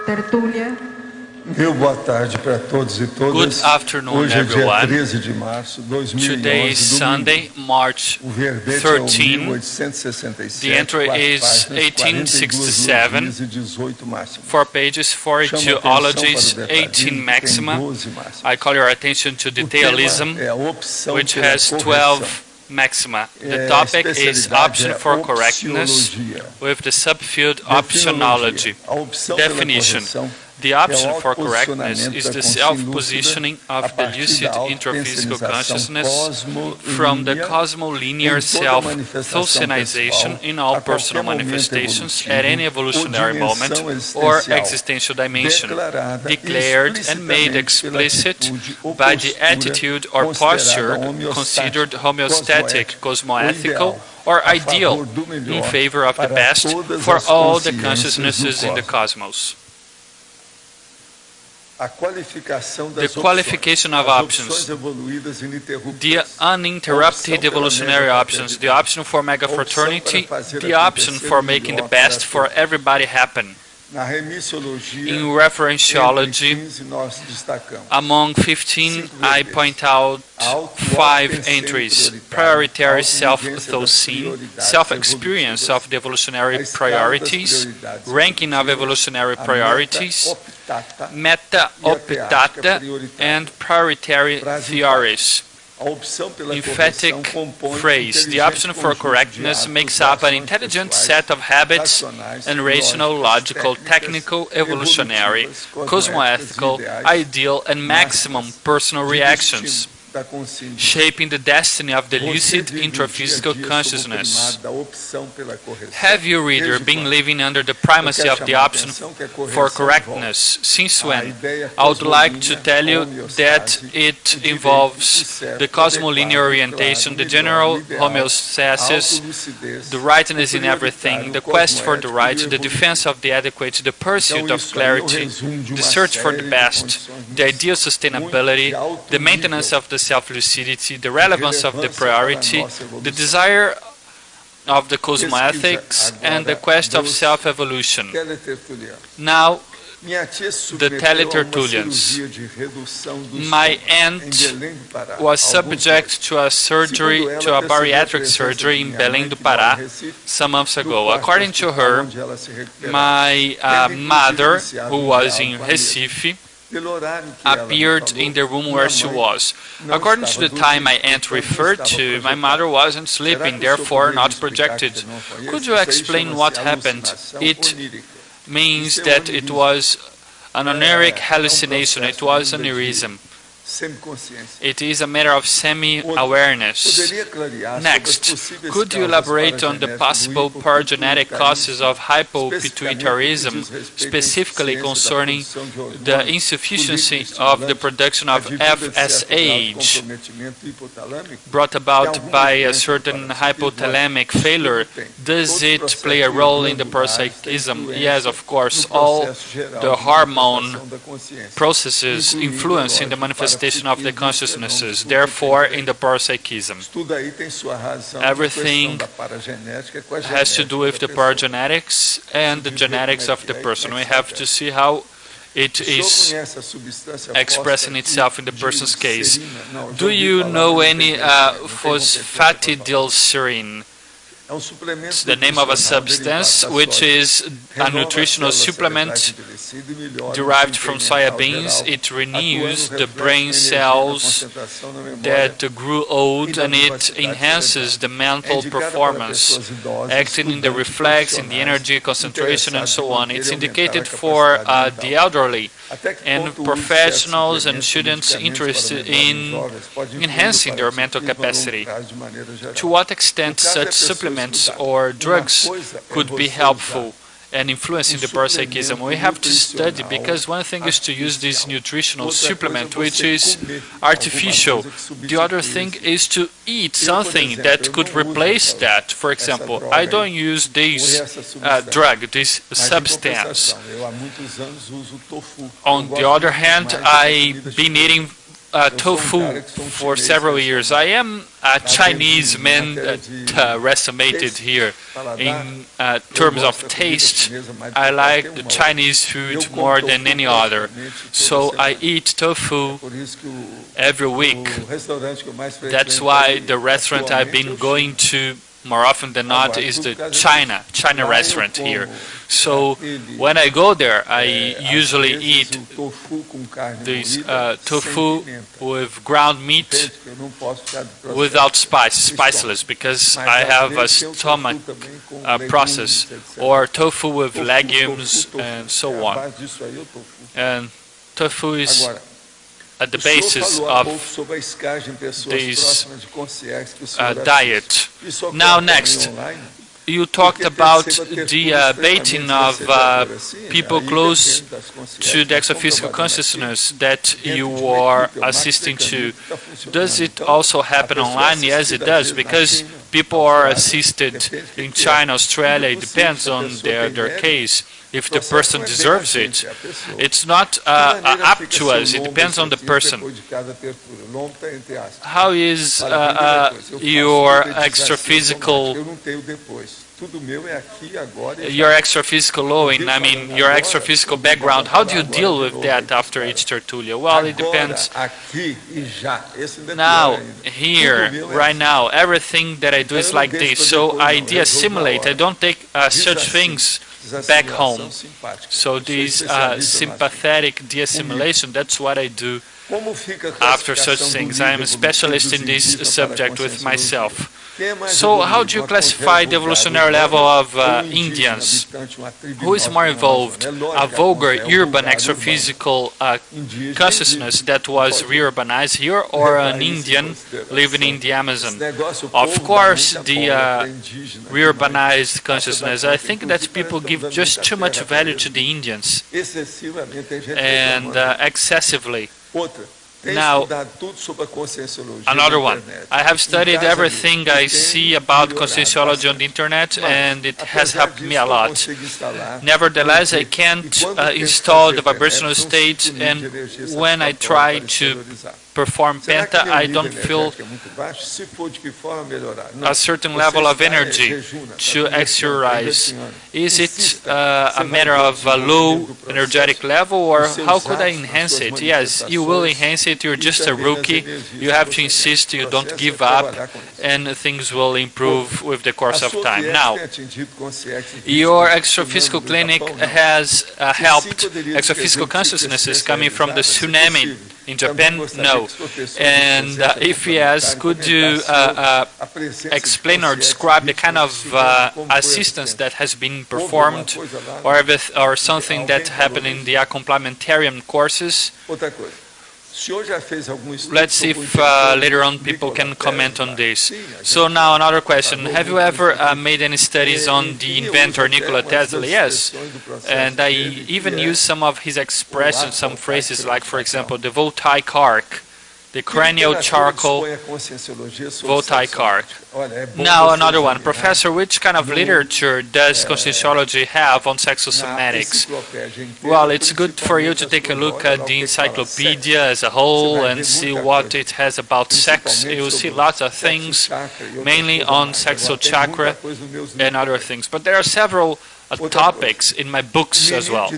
tertulia. Meu boa tarde para todos e todas. Good afternoon, Hoje é dia everyone. 13 de março de 2011. Today is Sunday, March O verbete 13. é o 1867. The entry is 1867. 18 máximo. 4 pages, 42 ologies, 18 maxima. I call your attention to detailism, which has 12 maxima. The topic is option for correctness with the subfield optionology. Definition. The option for correctness is the self-positioning of the lucid intraphysical consciousness from the cosmolinear self-thousanization in all personal manifestations at any evolutionary moment or existential dimension, declared and made explicit by the attitude or posture considered homeostatic, cosmoethical, or ideal in favor of the best for all the consciousnesses in the cosmos. The qualification of options, the uninterrupted evolutionary options, the option for mega-fraternity, the option for making the best for everybody happen. In referentiology, among 15, I point out 5 entries: prioritary self-thought-seeing, self-experience of the evolutionary priorities, ranking of evolutionary priorities, meta-optata, and prioritary theories. Emphatic phrase. The option for correctness makes up an intelligent set of habits and rational, logical, technical, evolutionary, cosmoethical, ideal, and maximum personal reactions, shaping the destiny of the lucid intraphysical consciousness. Have you, reader, been living under the primacy of the option for correctness? Since when? I would like to tell you that it involves the cosmolinear orientation, the general homeostasis, the rightness in everything, the quest for the right, the defense of the adequate, the pursuit of clarity, the search for the best, the ideal sustainability, the maintenance of the self-lucidity, the relevance of the priority, the desire of the cosmoethics, and the quest of self-evolution. Now, the teletertulians. My aunt was subject to a bariatric surgery in Belém do Pará some months ago. According to her, my mother, who was in Recife, appeared in the room where she was. According to the time my aunt referred to, my mother wasn't sleeping, therefore not projected. Could you explain what happened? It means that it was an oniric hallucination, it was an aneurysm. It is a matter of semi-awareness. Next, could you elaborate on the possible paragenetic causes of hypopituitarism, specifically concerning the insufficiency of the production of FSH brought about by a certain hypothalamic failure? Does it play a role in the parapsychism? Yes, of course. All the hormone processes influence in the manifestation of the consciousnesses, therefore in the parapsychism. Everything has to do with the paragenetics and the genetics of the person. We have to see how it is expressing itself in the person's case. Do you know any phosphatidylserine? It's the name of a substance which is a nutritional supplement derived from soya beans. It renews the brain cells that grew old and it enhances the mental performance, acting in the reflex, in the energy, concentration, and so on. It's indicated for the elderly and professionals and students interested in enhancing their mental capacity. To what extent such supplements or drugs could be helpful and influencing the parapsychism? We have to study, because one thing is to use this nutritional supplement, which is artificial. The other thing is to eat something that could replace that. For example, I don't use this drug, this substance. On the other hand, I've been eating tofu for several years. I am a Chinese man that estimated here. In terms of taste, I like the Chinese food more than any other. So I eat tofu every week. That's why the restaurant I've been going to more often than not is the China restaurant here. So when I go there, I usually eat this tofu with ground meat without spiceless, because I have a stomach process, or tofu with legumes and so on. And tofu is at the basis of this diet. Now next, you talked about the baiting of people close to the extraphysical consciousness that you are assisting to. Does it also happen online? Yes, it does, because people are assisted in China, Australia. It depends on their case. If the person deserves it, it's not up to us. It depends on the person. How is your extraphysical I mean, your extraphysical background? How do you deal with that after each tertulia? Well, it depends. Now, here, right now, everything that I do is like this. So I de-assimilate. I don't take such things back home. So this sympathetic de-assimilation, that's what I do after such things. I am a specialist in this subject with myself. So how do you classify the evolutionary level of Indians? Who is more involved? A vulgar, urban, extraphysical consciousness that was re-urbanized here, or an Indian living in the Amazon? Of course, the re-urbanized consciousness. I think that people give just too much value to the Indians, and excessively. Now, another one. I have studied everything I see about conscienciology on the internet, and it has helped me a lot. Nevertheless, I can't install the vibrational state, and when I try to perform penta, I don't feel a certain level of energy to exteriorize. Is it a matter of a low energetic level, or how could I enhance it? Yes, you will enhance it. You're just a rookie. You have to insist, you don't give up, and things will improve with the course of time. Now, your extraphysical clinic has helped extraphysical consciousnesses coming from the tsunami in Japan? No. And if yes, could you explain or describe the kind of assistance that has been performed, or something that happened in the complementarian courses? Let's see if later on people can comment on this. So now another question. Have you ever made any studies on the inventor Nikola Tesla? Yes. And I even use some of his expressions, some phrases like, for example, the voltaic arc, the cranial charcoal voltaic arc. Now another one. Professor, which kind of literature does conscienciology have on sexosomatics? Well, it's good for you to take a look at the encyclopedia as a whole and see what it has about sex. You will see lots of things, mainly on sexual chakra and other things. But there are several topics in my books as well.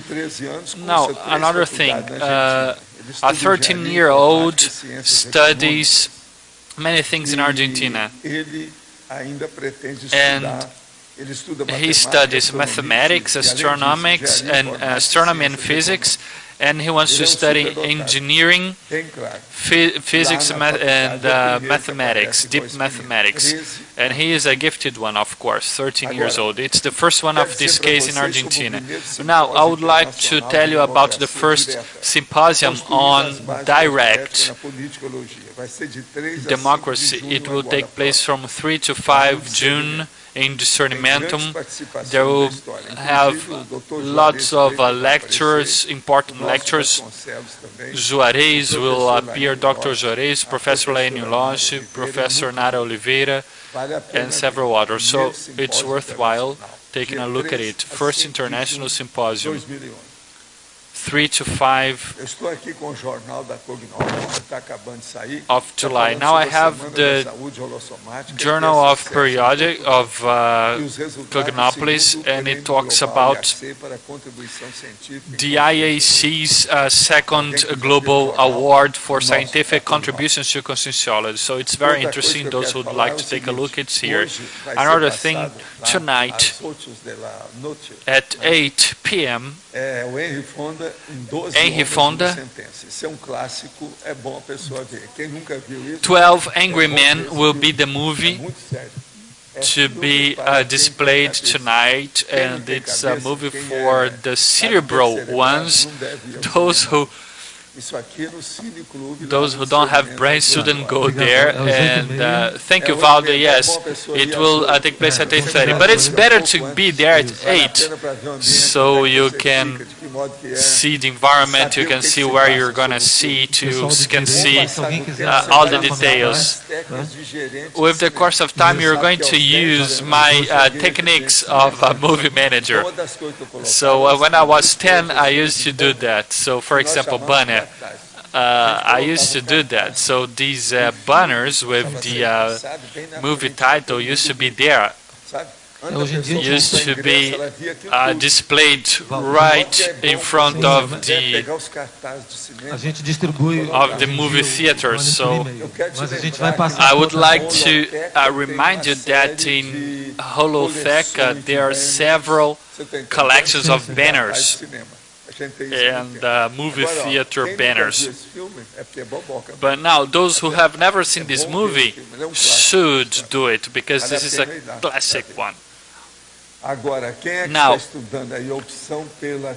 Now, another thing. A 13-year-old studies many things in Argentina, and he studies mathematics, astronomy and physics, and he wants to study engineering, physics and mathematics, deep mathematics. And he is a gifted one, of course, 13 years old. It's the first one of this case in Argentina. Now, I would like to tell you about the first symposium on direct democracy. It will take place from 3 to 5 June in Discernimentum. There will have lots of lectures, important lectures. Juarez will appear, Dr. Juarez, Professor Lainio Lodge, Professor Nara Oliveira, and several others. So it's worthwhile taking a look at it. First International Symposium, 3 to 5 Eu estou aqui com o jornal da Cognosis, está acabando de sair. of Tá July. falando Now I sobre a have Semana the da Saúde Holossomática, Journal que é of sucesso Periodic em Portugal. of E os resultados Cognopolis, segundo o and it Prêmio talks Global about IAC para a contribuição científica em the consciência. IAC's second global award for scientific contributions to conscienciology. So it's very Outra coisa interesting. que eu Those quero who'd falar like é o to take a look, seguinte, it's here. hoje vai Another ser thing, passado lá tonight às 8 da noite, at 8 p.m., é o Henry Fonda em 12 Henry Homens e Fonda. uma Sentença. Isso é um clássico, é bom a pessoa ver. Quem nunca viu isso, 12 é Angry bom Men ver esse will filme. be the É movie muito sério. É to filme be para quem tem displayed cabeça. tonight, Quem não and tem it's a cabeça, movie quem for é the cerebral cerebral, ones, não deve ir ao those cinema. who Isso aqui é no Cine Clube, lá those no who don't have Segmento brains Atlântico. shouldn't go there. And thank you, É Valdo. 8h30, é Yes, bom a pessoa it ir will às take place at 8h30. 8:30, but it's better to be there at Vale a 8, pena para ver o ambiente, so como é que you você can fica, de que modo que é. see the environment, you Saber o can que see se where passa you're gonna sobre o see, filme. to can see Se alguém quiser, all the details. With the course of time, you're going to use my techniques of a movie manager. So when I was 10, I used to do that. So for example, banner. I used to do that. So these banners with the movie title used to be there. Used to be displayed right in front of the movie theaters. So I would like to remind you that in Holotheca there are several collections of banners and movie theater banners. But now, those who have never seen this movie should do it, because this is a classic one. Now,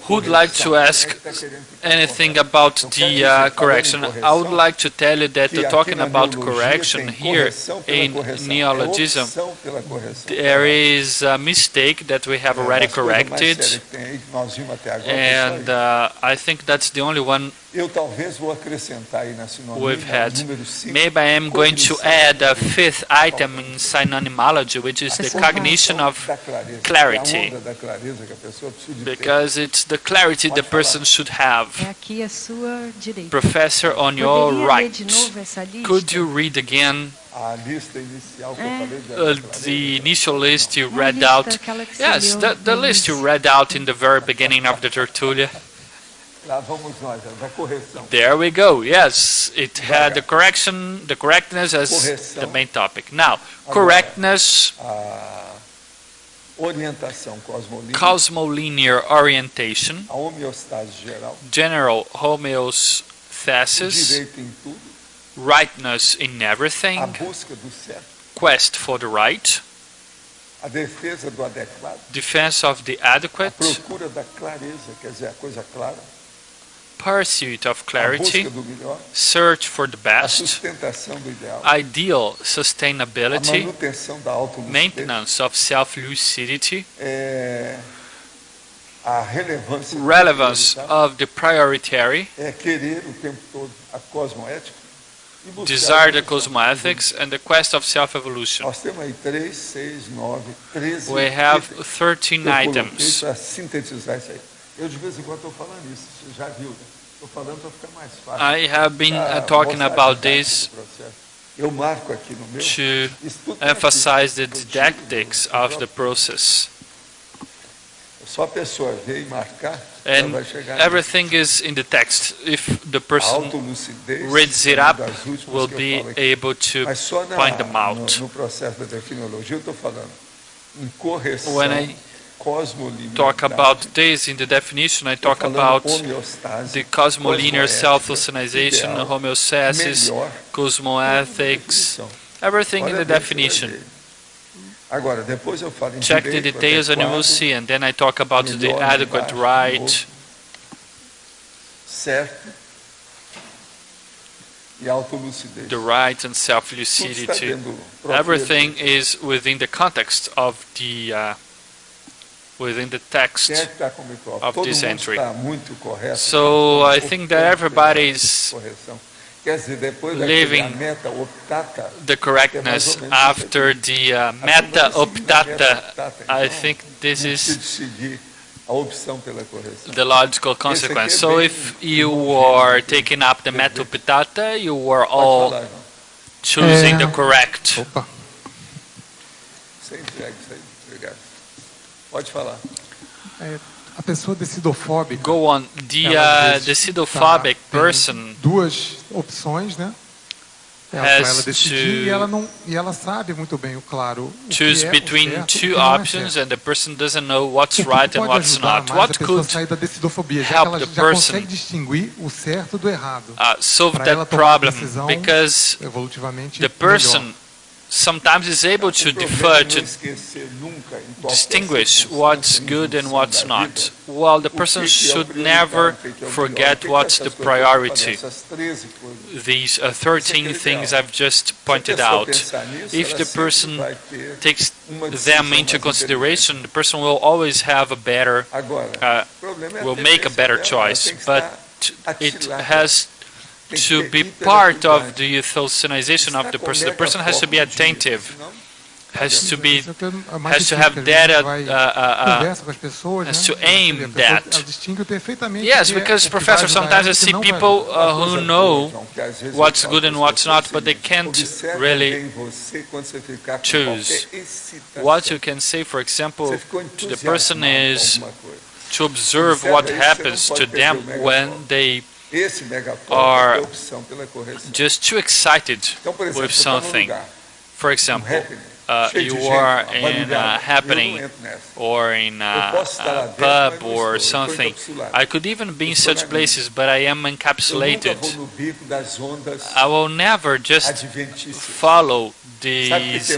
who'd like to ask anything about the correction? I would like to tell you that talking about correction here in neologism, there is a mistake that we have already corrected, and I think that's the only one we've had. Maybe I am going to add a fifth item in synonymology, which is the cognition of clarity, because it's the clarity the person should have. Professor, on your right, could you read again the initial list you read out? Yes, the list you read out in the very beginning of the tertulia. There we go. Yes, it had the correction, the correctness as the main topic. Now, correctness, cosmolinear orientation, general homeostasis, rightness in everything, quest for the right, defense of the adequate, pursuit of clarity, search for the best, ideal sustainability, maintenance of self-lucidity, relevance of the prioritary, desire the cosmoethics, and the quest of self-evolution. We have 13 items. I have been talking about this to emphasize the didactics of the process. And everything is in the text. If the person reads it up, will be able to find them out. When I talk about this in the definition, I talk about the cosmolinear self-lucid, homeostasis, cosmoethics, everything in the definition. Check the details and you will see, and then I talk about the adequate right, the right and self-lucidity. Everything is within the context of the within the text of this entry. So I think that everybody is leaving the correctness after the meta optata. I think this is the logical consequence. So if you are taking up the metal pitata, you were all choosing the correct. A pessoa decidofóbica. Go on. The decidophobic person duas opções, né? Ela decidir e ela sabe muito bem, claro, choose between two options, and the person doesn't know what's right and what's not. What could help the person solve that problem? Because the person sometimes is able to defer, to distinguish what's good and what's not. Well, the person should never forget what's the priority. These 13 things I've just pointed out. If the person takes them into consideration, the person will always have a better, will make a better choice. But it has to be part of the euthanization of the person. The person has to be attentive, has to have data, has to aim that. Yes, because Professor, sometimes I see people who know what's good and what's not, but they can't really choose. What you can say, for example, to the person is to observe what happens to them when they are just too excited with something. For example, you are in a happening or in a pub or something. I could even be in such places, but I am encapsulated. I will never just follow these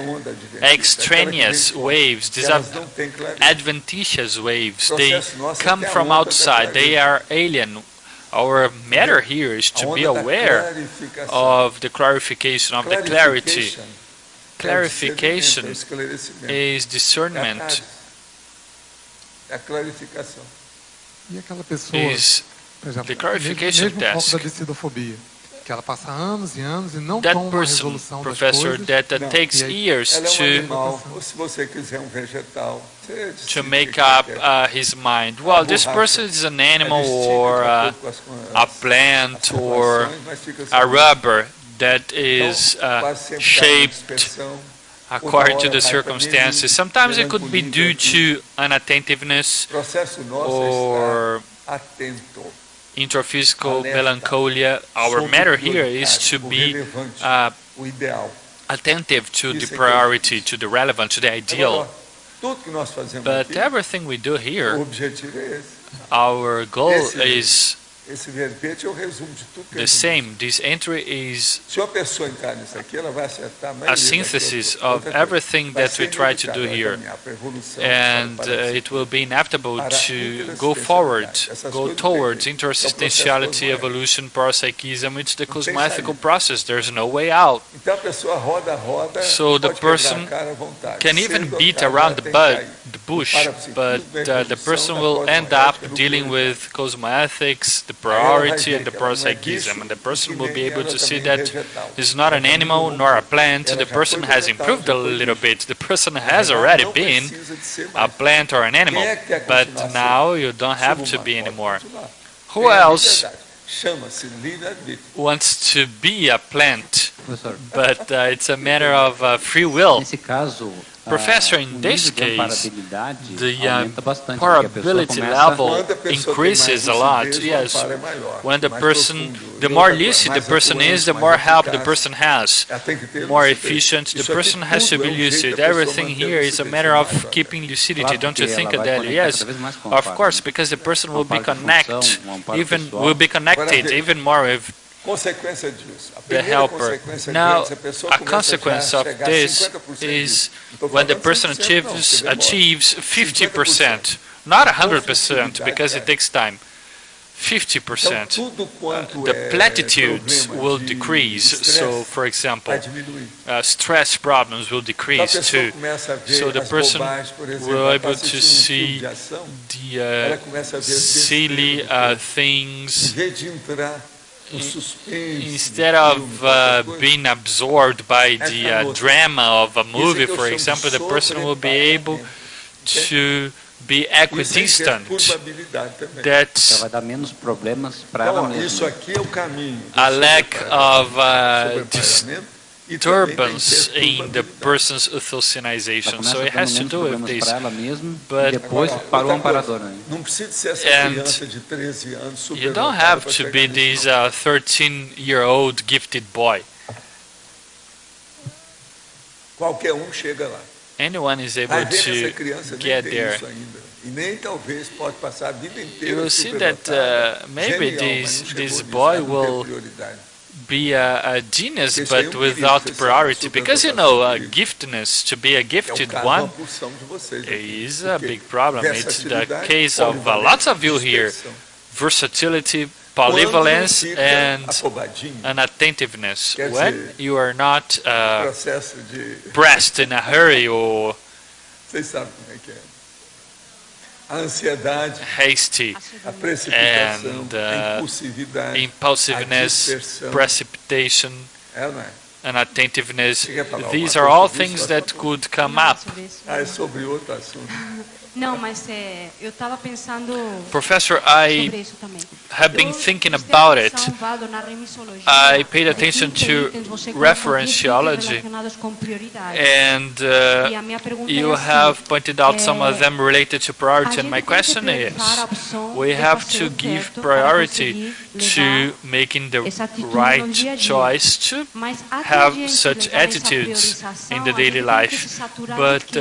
extraneous waves, these adventitious waves. They come from outside, they are alien. Our matter here is to be aware of the clarification, of the clarity. Clarification is discernment, is the clarification task. That person, Professor, that takes years to make up his mind. Well, this person is an animal or a plant or a rubber that is shaped according to the circumstances. Sometimes it could be due to unattentiveness or intraphysical melancholia. Our matter here is to be attentive to the priority, to the relevant, to the ideal. But everything we do here, our goal is the same. This entry is a synthesis of everything that we try to do here, and it will be inevitable to go forward, go towards intersubstantiality, evolution, parapsychism. It's the cosmoethical process. There's no way out. So the person can even beat around the bush, but the person will end up dealing with cosmoethics, the priority, and the parapsychism, and the person will be able to see that he's not an animal nor a plant. The person has improved a little bit. The person has already been a plant or an animal, but now you don't have to be anymore. Who else wants to be a plant? But it's a matter of free will. Professor, in this case, the probability level increases a lot. Yes, when the person, the more lucid the person is, the more help the person has, more efficient. The person has to be lucid. Everything here is a matter of keeping lucidity, don't you think, Adele? Yes, of course, because the person will be connected even more with the helper. Now, a consequence of this is when the person achieves 50%, not 100%, because it takes time. 50%, the platitudes will decrease. So, for example, stress problems will decrease too. So the person will be able to see the silly things. Instead of being absorbed by the drama of a movie, for example, the person will be able to be equidistant, that a lack of disturbance in the person's euthanasia. So it has to do with this. But and you don't have to be this 13-year-old gifted boy. Anyone is able to get there. You will see that maybe this boy will be a genius, but without priority, because giftedness, to be a gifted one, is a big problem. It's the case of lots of you here: versatility, polyvalence, and unattentiveness. When you are not pressed in a hurry or hasty, and impulsiveness, precipitation, and attentiveness, these are all things that could come up. Professor, I have been thinking about it. I paid attention to referentiology, and you have pointed out some of them related to priority, and my question is, we have to give priority to making the right choice to have such attitudes in the daily life, but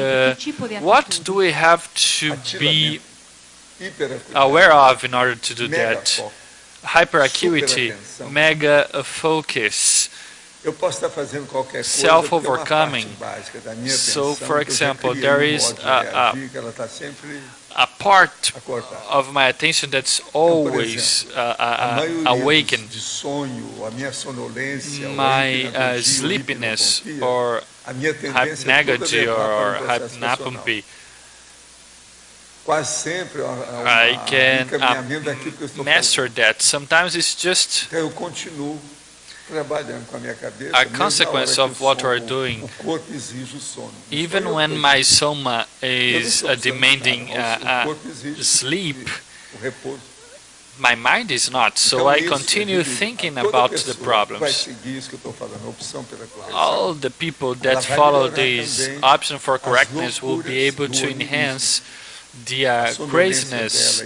what do we have to be aware of in order to do that? Hyperacuity, mega focus, self-overcoming. So, for example, there is a part of my attention that's always awakened. My sleepiness, or hypnagogy, or hypnagogy. I can master that. Sometimes it's just a consequence of what we're doing. Even when my soma is demanding sleep, my mind is not, so I continue thinking about the problems. All the people that follow this option for correctness will be able to enhance the craziness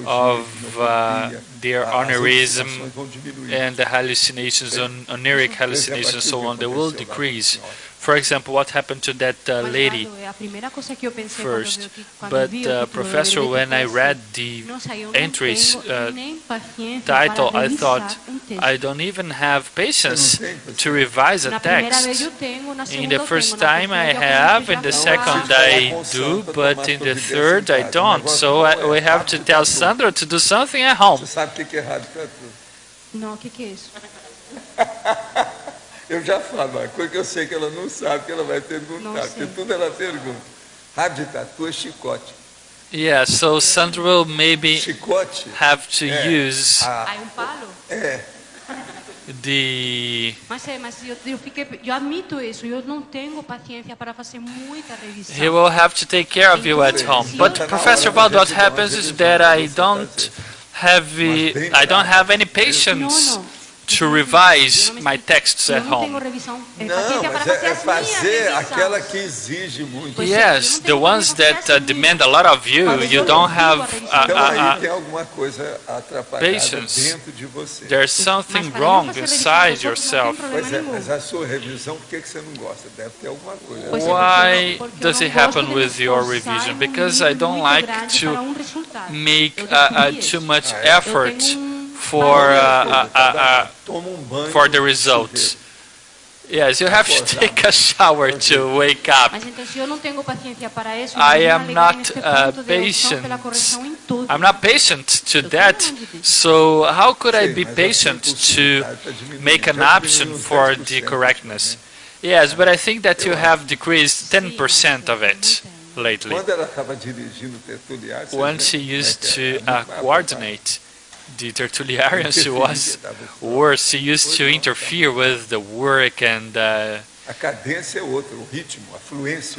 of their onirism and the hallucinations, oniric hallucinations, and so on. They will decrease. For example, what happened to that lady first? But Professor, when I read the entry's title, I thought, I don't even have patience to revise a text. In the first time I have, in the second I do, but in the third I don't. So we have to tell Sandra to do something at home. Não, o que é isso? Eu já falo, a coisa que eu sei que ela não sabe, que ela vai perguntar, porque tudo ela pergunta. Rádio de tatu é chicote. Yeah, so Sandra will maybe have to use palo? the... Mas eu admito isso, eu não tenho paciência para fazer muita revisão. He will have to take care of you at home. But Professor Waldo, what happens is that I don't have any patience to revise my texts at home. Não, mas é fazer aquela que exige muito. Yes, the ones that demand a lot of you, you don't have patience. There's something wrong inside yourself. Mas a sua revisão, por que você não gosta? Deve ter alguma coisa. Why does it happen with your revision? Because I don't like to make too much effort for the results. Yes, you have to take a shower to wake up. I am not patient. I'm not patient to that. So how could I be patient to make an option for the correctness? Yes, but I think that you have decreased 10% of it lately. When she used to coordinate the tertuliarians, she was worse. She used to interfere with the work and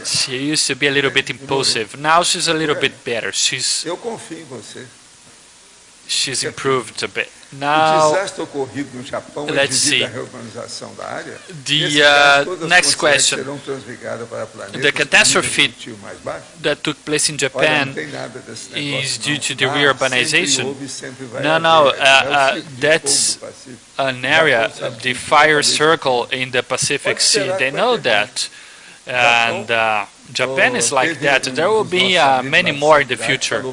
She used to be a little bit impulsive. Now she's a little bit better. She's improved a bit. Now, let's see. The next question. The catastrophe that took place in Japan is due to the reurbanization. No, that's an area, the fire circle in the Pacific Sea. They know that. And Japan is like that. There will be many more in the future.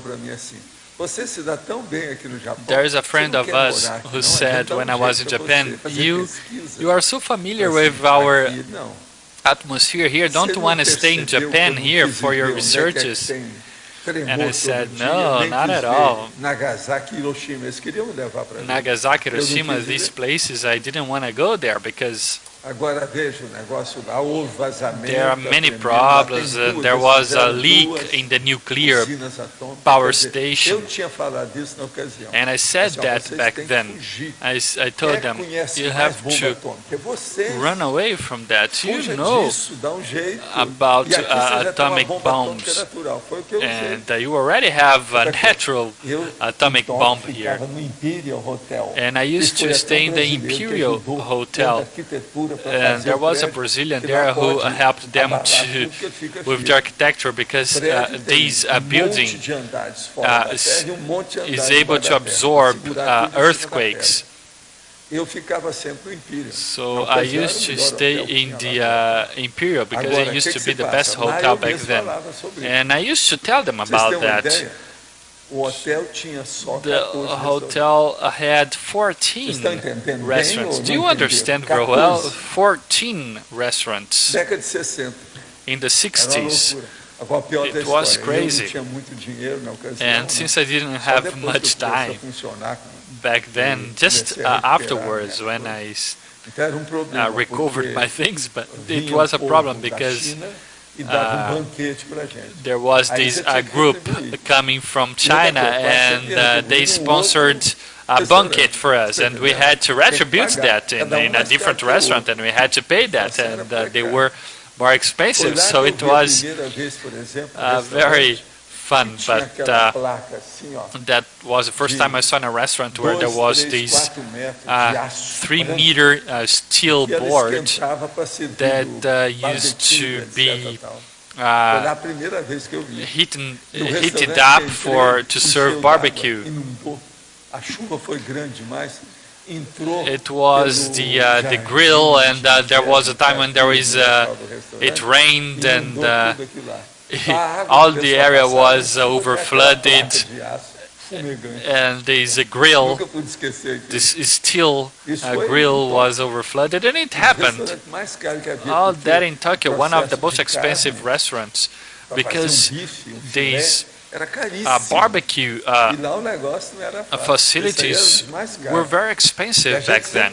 There is a friend of us who said when I was in Japan, you are so familiar with our atmosphere here, don't you want to stay in Japan here for your researches? And I said, no, not at all. Nagasaki, Hiroshima, these places, I didn't want to go there because there are many problems. There was a leak in the nuclear power station. And I said that back then. I told them, you have to run away from that. You know about atomic bombs. And you already have a natural atomic bomb here. And I used to stay in the Imperial Hotel. And there was a Brazilian there who helped them with the architecture because this building is able to absorb earthquakes. So I used to stay in the Imperial because it used to be the best hotel back then. And I used to tell them about that. The hotel had 14 restaurants. Do you understand very well? 14 restaurants in the 60s. It was crazy. And since I didn't have much time back then, just afterwards when I recovered my things, but it was a problem because there was this group coming from China and they sponsored a banquet for us, and we had to retribute that in a different restaurant, and we had to pay that, and they were more expensive, so it was very fun. But that was the first time I saw in a restaurant where there was this 3-meter steel board that used to be heated up to serve barbecue. It was the grill, and there was a time when it rained and all the area was over flooded, and this grill, this steel grill was over flooded, and it happened. All that in Tokyo, one of the most expensive restaurants, because these barbecue facilities were very expensive back then,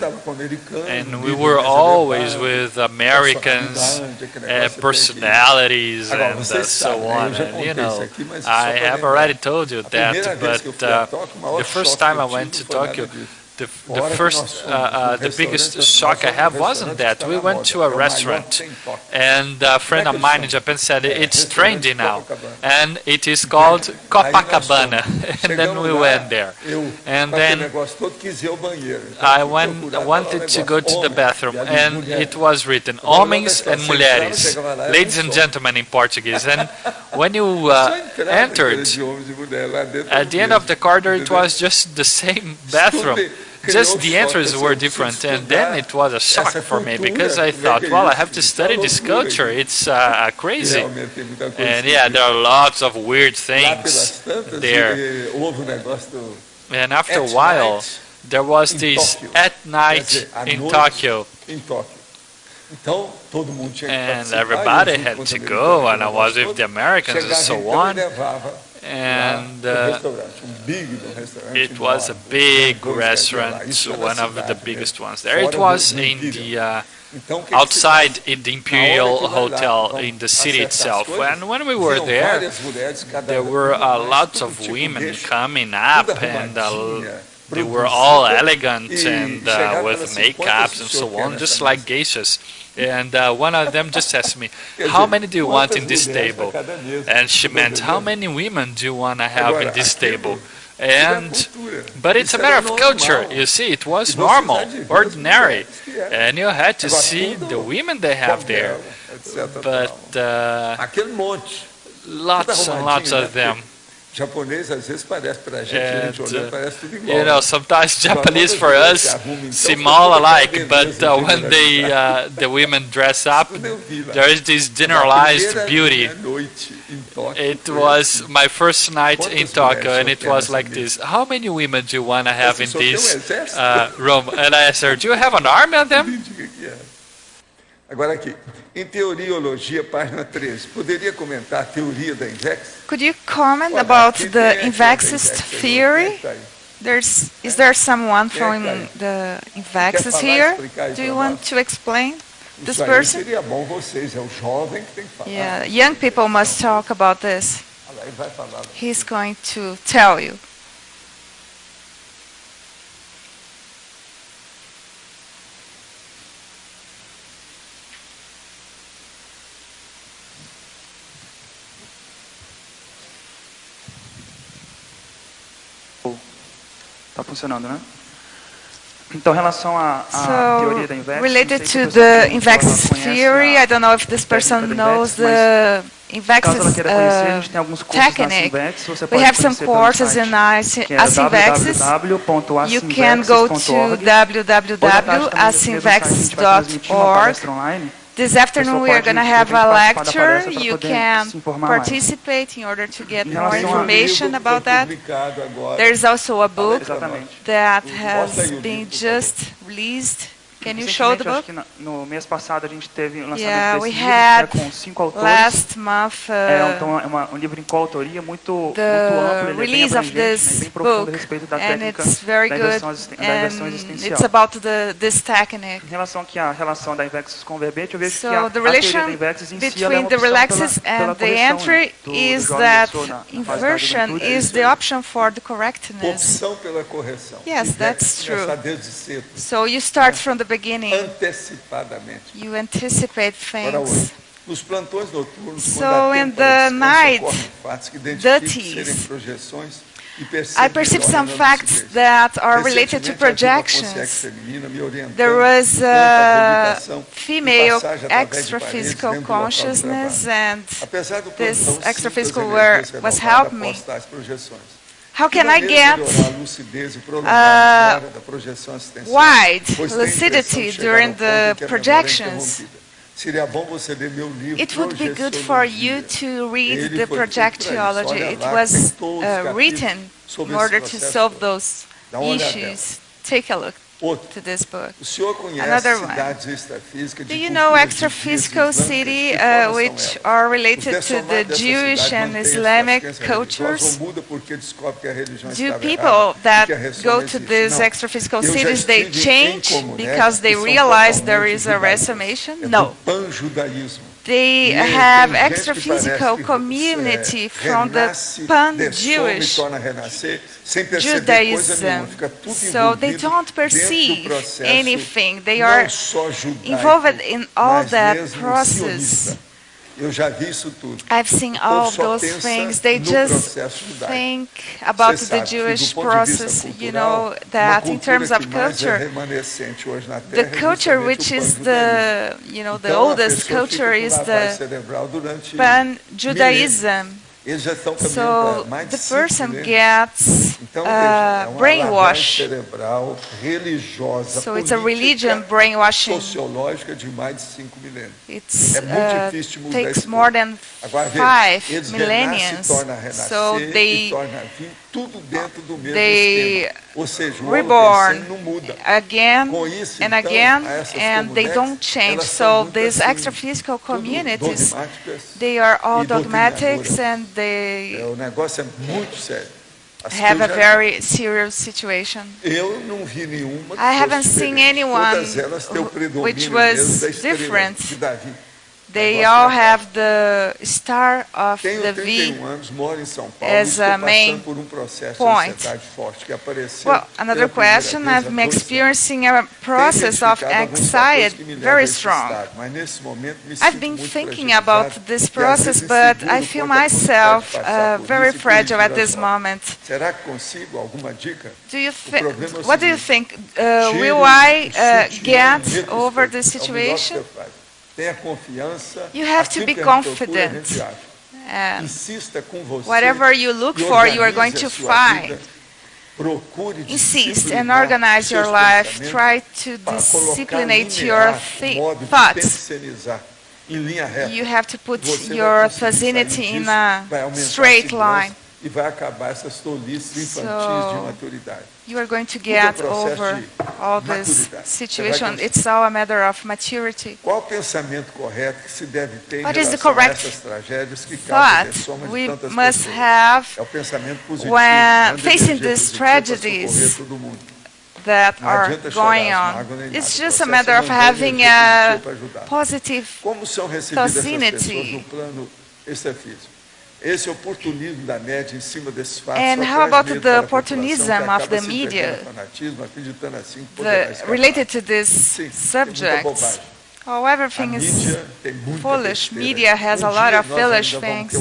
and we were always with Americans, personalities, and so on. And I have already told you that, but the first time I went to Tokyo, the biggest shock I have wasn't that. We went to a restaurant, and a friend of mine in Japan said it's trendy now, and it is called Copacabana. And then we went there, and then I wanted to go to the bathroom, and it was written "Homens and Mulheres," ladies and gentlemen in Portuguese. And when you entered, at the end of the corridor, it was just the same bathroom. Just the entries were different, and then it was a shock for me because I thought, well, I have to study this culture. It's crazy. And yeah, there are lots of weird things there. And after a while, there was this at night in Tokyo. And everybody had to go, and I was with the Americans and so on. And it was a big restaurant, one of the biggest ones there. It was in the outside in the Imperial Hotel in the city itself. And when we were there were lots of women coming up, and They were all elegant and with makeups and so on, just like geishas. And one of them just asked me, how many do you want in this table? And she meant, how many women do you want to have in this table? But it's a matter of culture. You see, it was normal, ordinary. And you had to see the women they have there. But lots and lots of them. Japonês às vezes parece pra gente, a gente olhando, parece tudo igual. You know, sometimes Japanese for us seem all alike, but when the women dress up, there is this generalized beauty. It was my first night in Tokyo, and it was like this. How many women do you want to have in this room? And I asked her, do you have an army of them? Agora aqui, em teoriologia, página 13, poderia comentar a teoria da Invexis? Could you comment about the Invexis theory? Is there someone from the Invexis here? Do you want to explain this person? Seria bom vocês, é o jovem que tem que falar. Yeah, young people must talk about this. He's going to tell you. Tá funcionando, né? Então, em relação à teoria da Invexis, related to the Invexis theory, I don't know if this person knows the Invexis technique. We have some courses in Invexis. You can go to www.invexis.org. This afternoon we are going to have a lecture. You can participate in order to get more information about that. There's also a book that has been just released. Can you show the book? No mês passado a gente teve um Yeah, lançamento we desse livro, had com 5 autores. last month Então é um livro em coautoria muito amplo, ele é bem release of abrangente, this bem profundo book, a respeito da and técnica it's very da good, inversão and existencial. it's about this technique. Em relação aqui à relação da Invexis com o verbete, eu vejo que So a the teoria da relation Invexis em si ela é between uma the opção relaxes pela and the correção, entry do is jovem that pessoa na fase da inversion juventude. is the option for the correctness. Opção pela correção. Yes, that's true. Começar desde cedo, So you start from the beginning. antecipadamente. You anticipate Agora, things. nos plantões noturnos, So quando há in tempo para the descanso, night, ocorrem fatos que identificam duties, serem projeções e I percebem perceive melhor some a facts lucidez. that are related to Recentemente, a diva consciente projections. feminina me orientando There was quanto à a publicação e female passagem através de paredes extraphysical dentro do local de consciousness, trabalho. and Apesar do this plantão, sinto extraphysical as was energias helping renovadas me. após tais projeções. How Que can I maneira de get melhorar a lucidez e prolongar a memória da projeção assistencial, wide pois tenho a impressão lucidity de chegar during ao ponto the em que a memória é projections? interrompida. Seria bom você ler meu livro It would be good for you to read the projectiology. It was written in order to solve those issues. Take a look to this book. O senhor conhece Another one. cidades extrafísicas Do de you know culturas extraphysical indígenas, city islâmicas? Que formas which são elas? are Os related to personagens the dessa Jewish cidade and mantêm Islamic sua crença religiosa cultures? ou muda porque descobre que a religião Do estava people errada that e que a reação go não to existe? these Não. extraphysical Eu já cities, they estive em change comunidades because they que são realize there totalmente is a judaicas. resummation? É No. do pan-judaísmo. They E have tem gente que extraphysical parece que, community from the renasce, pan-Jewish torna a renascer, sem perceber coisa nenhuma. Judaism. Fica tudo So they envolvido don't dentro do perceive processo, anything. They não are só judaico, involved in all mas that mesmo process. sionista. Eu já vi isso tudo. I've seen O povo all of só those pensa things. They no just processo judaico. think about Você the sabe que, Jewish do ponto de vista process. You cultural, know uma that in cultura terms of que mais é culture, remanescente hoje na the Terra é culture justamente which o is pan-judaísmo. the the Então, a oldest pessoa culture fica is com lavagem the cerebral durante pan-Judaism. Eles já estão caminhando So para mais de the 5 person milênios. gets Então, veja, é uma lavagem brainwash. cerebral, religiosa, So it's a política, religion brainwashing. sociológica de mais de 5 milênios. It's É muito difícil de mudar takes esse more povo. than Agora, veja, 5 eles millenniums. renascem, tornam a renascer So e they tornam a vir, tudo dentro do mesmo they esquema. Ou seja, o reborn holocausto não muda. again Com isso, and então, again, essas and they comunidades, don't change. elas são So muito these assim, extraphysical tudo communities, dogmáticas they are all e dogmatics, doutrinadoras. and they O negócio é muito sério. As que have eu a já very serious situation. vi. Eu não vi nenhuma que I fosse haven't seen diferente. anyone Todas elas têm o predomínio which mesmo was da estrela different. de Davi. They all have the star of the V as a main point. Well, another question, I'm experiencing a process of anxiety very strong. I've been thinking about this process, but I feel myself very fragile at this moment. What do you think? Will I get over this situation? You have to be confident. And whatever you look for, you are going to find. Insist and organize your life. Try to disciplinate your thoughts. You have to put your vicinity in a straight line. So you are going to get over all this situation. It's all a matter of maturity. What is the correct thought we must have when facing these tragedies that are going on? It's just a matter of having a positive vicinity. And how about the opportunism of the media related to this subject? Oh, everything is foolish. Media has a lot of foolish things.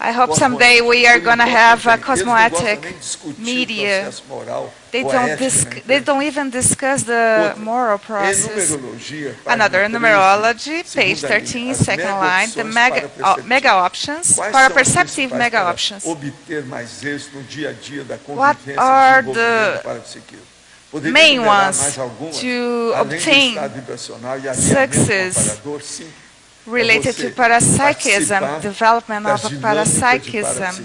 I hope someday we are going to have a cosmoetic media. They don't even discuss the moral process. Another numerology, page 13, second line, the mega options, para-perceptive mega options. What are the main ones to obtain success related to parapsychism, development of parapsychism?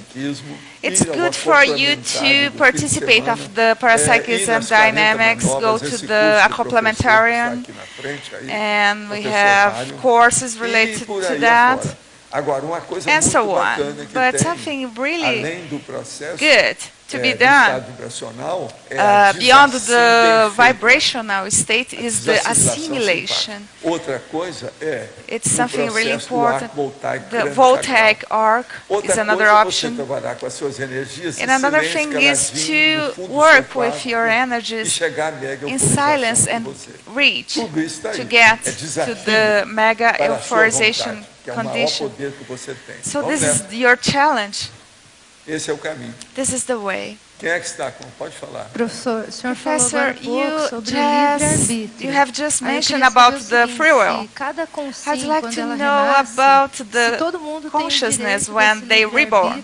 It's good for you to participate of the parapsychism dynamics, go to the complementarian, and we have courses related to that, and so on. But something really good to be done beyond the vibrational state is the assimilation. It's something really important. The voltaic arc is another option. And another thing is to work with your energies in silence and reach to get to the mega euphorization condition. So this is your challenge. This is the way. Professor, you have just mentioned about the free will. I'd like to know about the consciousness when they reborn.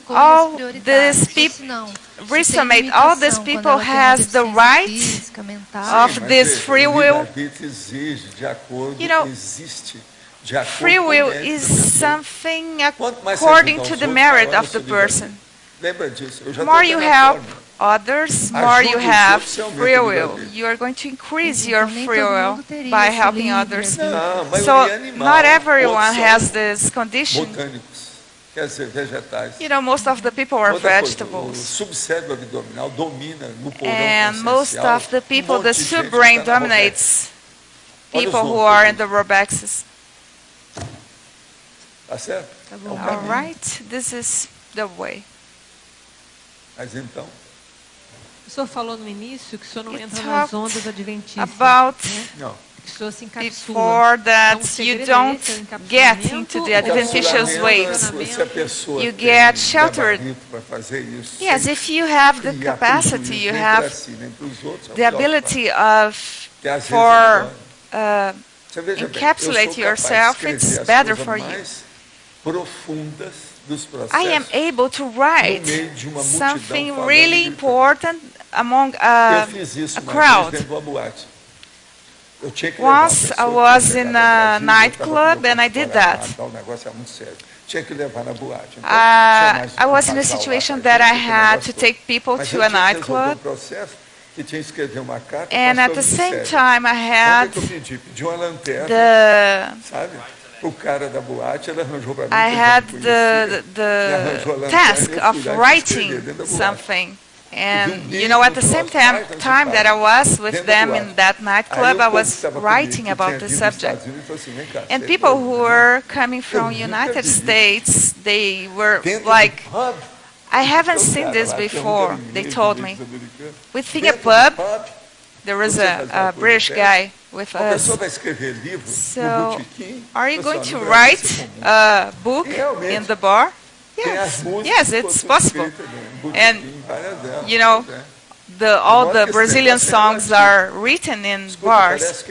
All these people, resumate, all these people has the right of this free will. You know, free will is something according to the merit of the person. The more you help others, more you have free will. You are going to increase your free will by helping others. So not everyone has this condition. You know, most of the people are vegetables. And most of the people, the subbrain dominates people who are in the robexes. All right, this is the way. Mas então, o senhor falou no início que o senhor não entra nas ondas adventícias. About before that, you don't get into the adventitious waves. You get sheltered. Yes, if you have the capacity, you have the ability for encapsulate yourself, it's better for you. I am able to write something really important among a crowd. Once I was in a nightclub and I did that. I was in a situation that I had to take people to a nightclub. And at the same time, I had the task of writing something And, you know, at the same time that I was with them in that nightclub, I was writing about the subject. And people who were coming from United States, they were like, I haven't seen this before, they told me. Within a pub, there was a British guy with us. So, are you going to write a book in the bar? Yes, it's possible. And, you know, all the Brazilian songs are written in bars.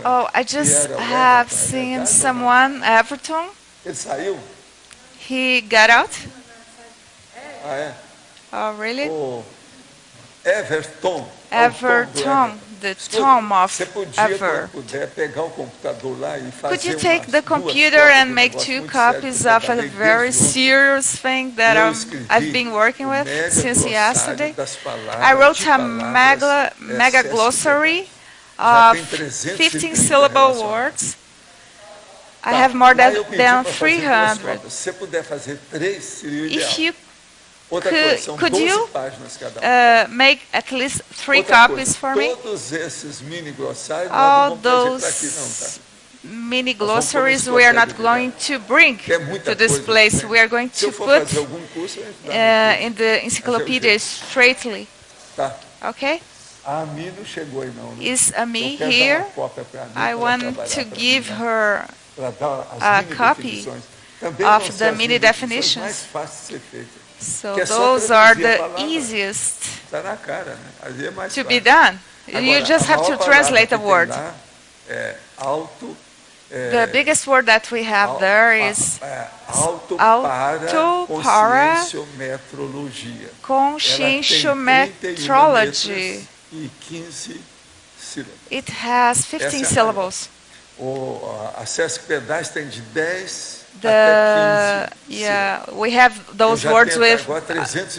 Oh, I just have seen someone, Everton. He got out? Oh, really? Everton, the tomb of Ever. Could you take the computer and make 2 copies of a very serious thing that I've been working with since yesterday? I wrote a mega glossary of 15-syllable words. I have more than 300. If you could you make at least 3 copies for me? All those mini glossaries we are not going to bring to this place. We are going to put in the encyclopedia straightly. Okay? Is Ami here? I want to give her a copy of the mini definitions. So those are the easiest to be done. You just have to translate a word. The biggest word that we have there is auto para conscientiometrology. It has 15 syllables. We have those words with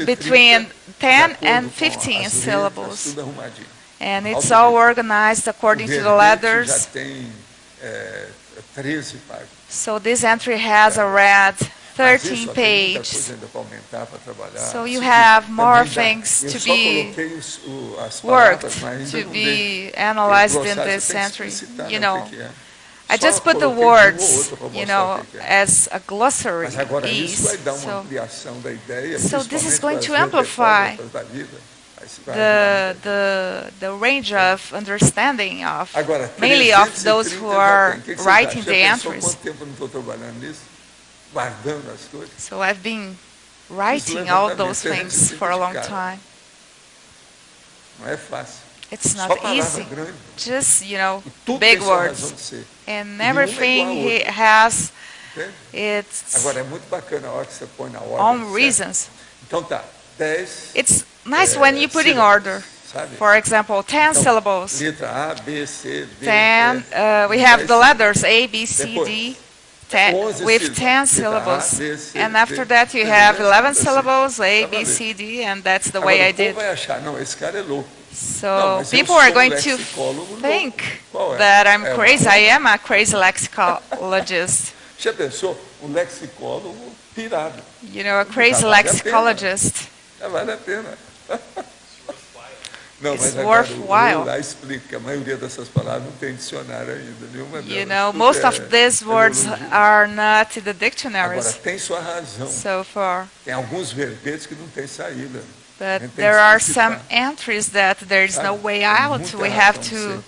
between 10 and 15 syllables. And it's all organized according to the letters. So this entry has a red 13 pages. So you have more things to be worked, to be analyzed in this entry. You know, I just put the words, you know, as a glossary is. So this is going to amplify the range of understanding of, mainly of those who are writing the entries. So I've been writing all those things for a long time. It's not easy. Just, you know, big words. And everything he has its own reasons. It's nice when you put in order. For example, 10 syllables. 10, we have the letters A, B, C, D. With 10 syllables. And after that you have 11 syllables, A, B, C, D, and that's the way I did. So people are going to think that I'm crazy. I am a crazy lexicologist. You know, a crazy lexicologist. It's worthwhile. You know, most of these words are not in the dictionaries so far. But there are some entries that there is no way out. We have to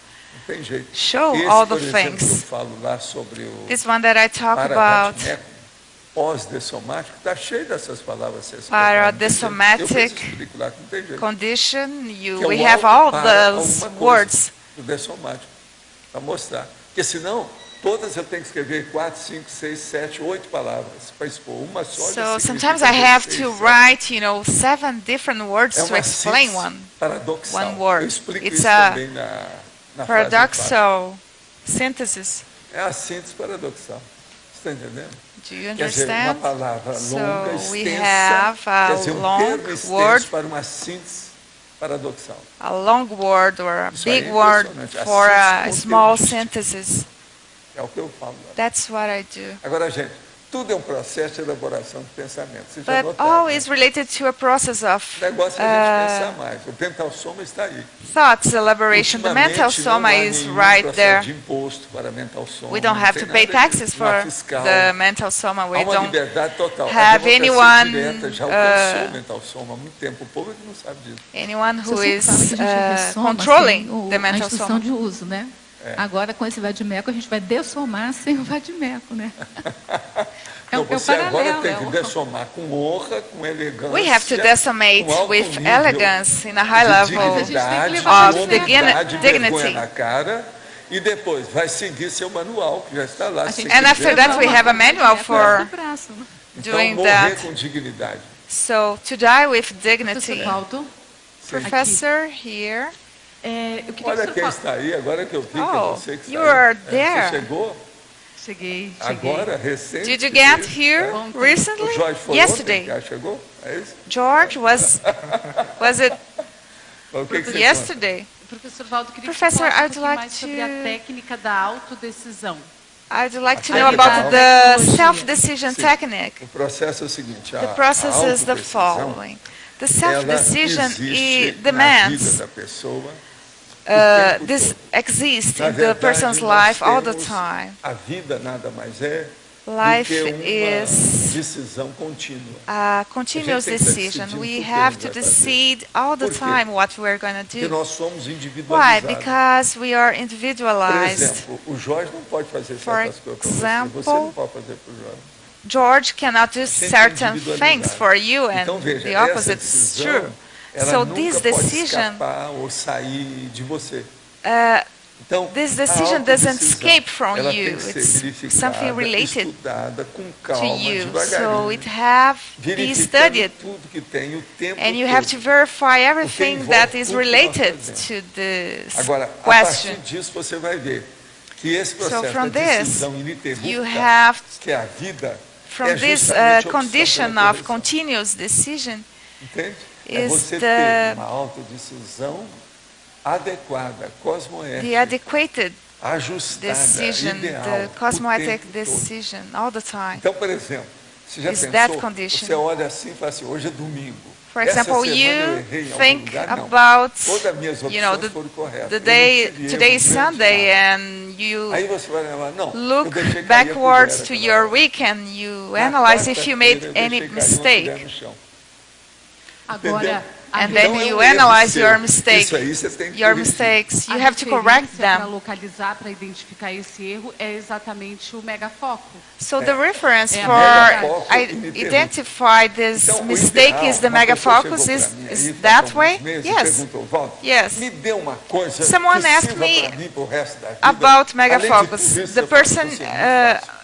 show all the things. This one that I talk about, para the somatic condition, we have all those words. Todas eu tenho que escrever 4, 5, 6, 7, 8 palavras para expor uma só. So sometimes I have to write, you know, 7 different words to explain one word. It's a paradoxal synthesis. É a síntese paradoxal. Você está entendendo? Do you understand? So we have a long word, a long word or a big word for a small synthesis. That's what I do. Agora, gente, Tudo é um processo de elaboração de pensamento. Você já But notaram, all né? is related to a process of O negócio é a gente pensar mais. O mental-soma está aí. thoughts elaboration. The mental soma is right there. De imposto para mental-soma. We don't have to pay taxes for the mental soma. We Há uma don't liberdade total. have anyone já alcançou o mental-soma há muito tempo. O povo não sabe disso. Anyone who is ressoma, controlling assim, the a mental instrução soma. de uso, né? Agora, com esse vadimeco, a gente vai dessomar sem o vadimeco, né? Não, você agora tem que dessomar com honra, com elegância. We have to decimate with elegance in a high level of dignity. Na cara, e depois vai seguir seu manual, que já está lá. And after that, we have a manual for doing então, morrer that. com dignidade. So, to die with dignity. Professor Waldo, Professor here. Eu queria Olha que quem você está aí, agora que eu vi que é você que you está are aí. there. Você chegou? Cheguei. Agora, recente? Did you get here O recently? Jorge foi Yesterday. ontem, já chegou? É isso? George, was it O que você yesterday? Professor Waldo, queria Professor, que você I'd falasse um pouquinho like mais sobre a to- técnica da autodecisão. I'd like to Aí know que tá. about the self-decision Sim. technique. O processo é o seguinte, The process is the autodecisão, following. The ela self-decision existe na demands vida da pessoa. this exists Na in the verdade, person's nós life all the temos- time. A vida nada mais é Life do que uma is decisão contínua. a continuous A gente tem que decision. decidir We o que have a to gente vai fazer. decide all the Por quê? time what we're going to Porque do. nós somos Why? individualizados. Because we are Por individualized. exemplo, o Jorge não pode fazer For certas coisas para você. Você example, não pode fazer para o Jorge. George cannot do Sempre certain individualizado. things for you, and Então, veja, the essa opposite is decisão, true. ela So nunca this pode decision, escapar ou sair de você. Então, this a decision doesn't autodecisão, escape from ela you. tem que ser It's verificada, something related estudada com to calma, you. So devagarinho, it have to be verificando studied, tudo que tem o tempo and you todo. have to verify everything envolve that is tudo que nós related fazemos. to this Agora, a partir question. disso você vai ver que esse So processo from da this, decisão you ininterrupta, have, que é a vida, from é this justamente a opção condition pela of correção. continuous decision, Entende? É is você the- ter uma autodecisão adequada, cosmoética, the adequated ajustada, decision, ideal, the o cosmoetic tempo todo. decision all the time. Então, por exemplo, você já Is pensou, that condition. você olha assim e fala assim, hoje é domingo. For Essa example, semana you eu errei em algum think lugar? Não. about, Todas as minhas you know, opções foram corretas. the Eu não day, tive today erro is grande Sunday, nada. and you Aí você vai lembrar, não, eu look deixei cair a backwards colher to aquela your hora. week and you Na analyze if you made quarta-feira, eu any deixei cair uma colher mistake. no chão. Agora, a And Então, then é you um erro analyze seu. your mistake, Isso aí você tem que your corrigir. mistakes. You a have to correct para them. localizar, para identificar esse erro, é exatamente o megafoco. So the reference É, for megafoco identify this Então, o mistake ideal, is the uma pessoa megafocus. chegou Is pra mim is aí, that faz way? alguns meses, e Yes. perguntou, Waldo, Yes. me dê uma coisa Someone que asked sirva me pra mim pro resto da vida. About Além de megafocus. tudo isso, The eu falo, person "Você é muito fácil.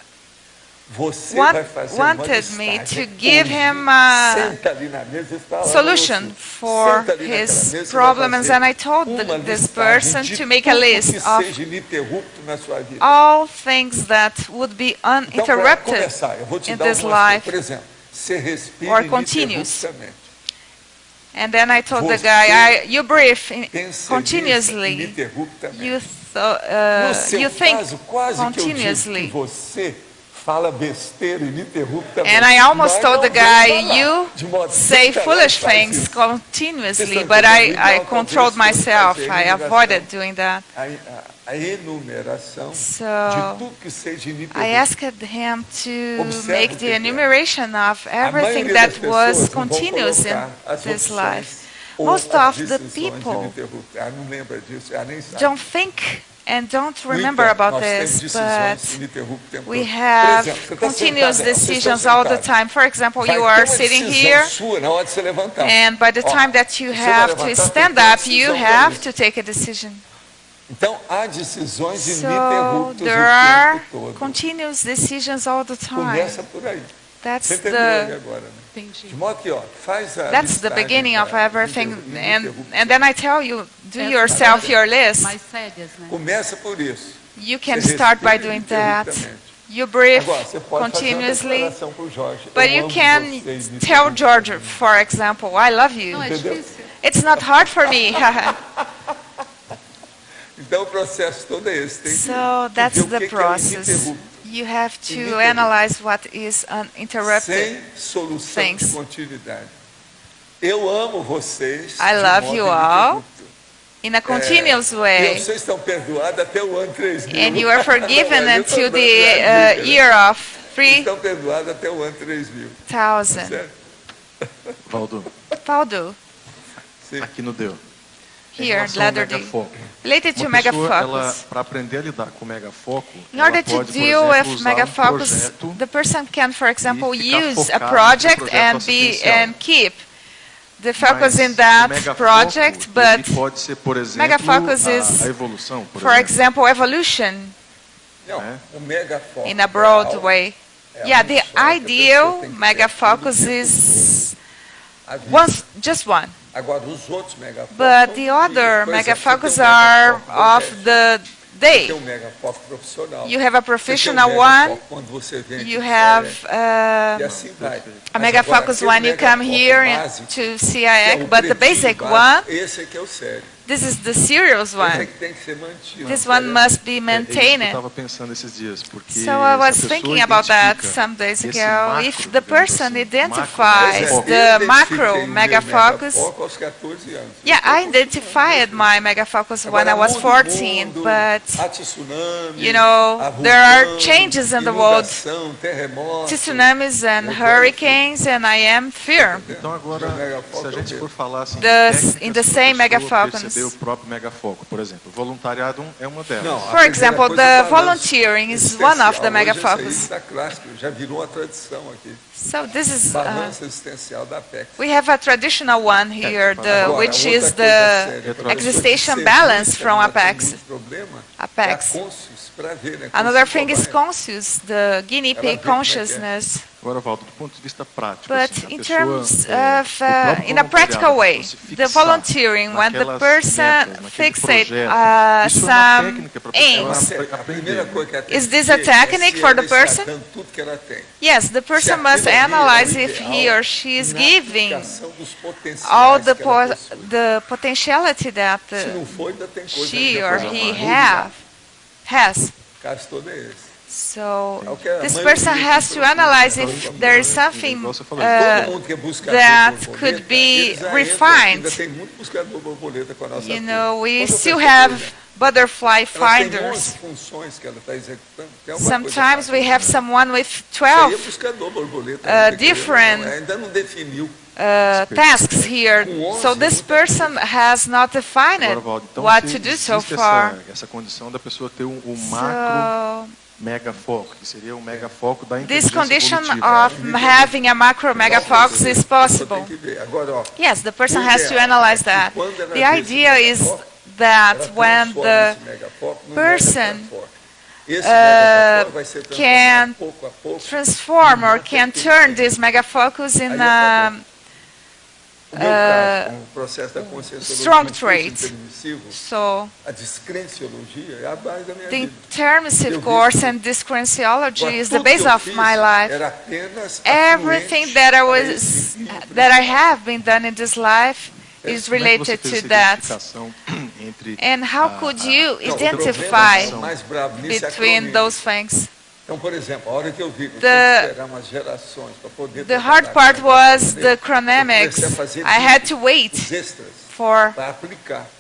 Você vai fazer uma wanted me listagem to give hoje. him a Senta ali na mesa e fala, solution "Moço, for senta ali naquela his mesa e vai problems, fazer and I told uma this listagem person de to make a tudo list que of seja ininterrupto na sua vida." all things that would be Então, para uninterrupted começar, eu vou te in dar this algumas life. coisas. Por exemplo, você respira or continuous. ininterruptamente. And then I told the Você guy, you breathe Pensa continuously. ininterruptamente. You No seu you think caso, quase que eu digo continuously. que você fala besteira ininterruptamente. And I almost Mas told the não vem guy, falar. you De modo que say você foolish faz things isso. continuously, Você but sabe, I então, controlled talvez você myself. fazer I enumeração. avoided doing that. A enumeração So de tudo que seja I ininterrupto. asked him to Observe make o que the é. enumeration of A everything maioria that das pessoas was não vão continuous in colocar as this opções life. ou Most as of the decisões people ininterruptas. Não lembra disso, nem sabe. don't think and don't remember Então, about nós temos this, decisões but ininterruptas o tempo we todo. have Por exemplo, você tá continuous sentado, vocês decisions estão all the sentados. time. For example, Vai you ter are uma sitting decisão here, sua na hora de se levantar. and by the Ó, time that you você vai have to levantar, stand tem up, you decisão pra have isso. to take a decision. Então, há decisões So ininterruptas there o are tempo todo. continuous decisions all the time. Começa por aí. That's Você entendeu aí the agora, né? Entendi. De modo que, ó, faz a that's the listagem beginning of da everything, ininterrupção. and then I tell you, do Essas yourself your list. mais sérias, né? Começa por isso. You can Você start by respira doing that. ininterruptamente. You breathe Agora, você pode continuously, fazer uma declaração pro Jorge. but Eu you amo can você tell ininterruptamente. George, for example, I love you. Não, é Entendeu? difícil. It's not hard for me. Então, o processo todo é esse. Tem que So that's ver o the que é process. ininterrupto. you have to analyze what is uninterrupted things. Eu amo vocês. I love you all in a continuous way. Vocês estão perdoados até o ano 3000. And you are forgiven until the year of 3000. Estão perdoados até o ano 3000. Valdo. Aqui no Deu. Here, letter D. Related to megafocus. Para aprender a lidar com megafoco, in order to deal with megafocus, the person can, for example, use a project and keep the focus in that project, but megafocus is, for example, evolution in a broad way. Yeah, the ideal megafocus is just one. But the other megafocus are of the day. You have a professional one, you have a megafocus when you come here to CIEC, but the basic one, this is the serious one. This one must be maintained. So I was thinking about that some days ago. If the person identifies the macro megafocus, yeah, I identified my megafocus when I was 14, but you know, there are changes in the world, tsunamis and hurricanes, and I am fear. In the same megafocus. For example, the volunteering is one of the megafocus. So this is, we have a traditional one here, which is the existential balance from Apex. Another thing is conscious, the guinea pig consciousness. But in terms of, in a practical way, the volunteering, when the person fixates some aims, is this a technique for the person? Yes, the person must analyze if he or she is giving all the potentiality that she or he has. So this person has to analyze if there is something that could be refined. You know, we still have butterfly finders. Sometimes we have someone with 12 different tasks here. So this person has not defined what to do so far. This condition of having a macro megafocus is possible. Yes, the person has to analyze that. The idea is that when the person can transform or can turn this megafocus in strong traits. So the intermissive course and discrenciology is the base of my life. Everything that I have been done in this life is related to that. And how could you identify between those things? The hard part was the chronemics. I had to wait for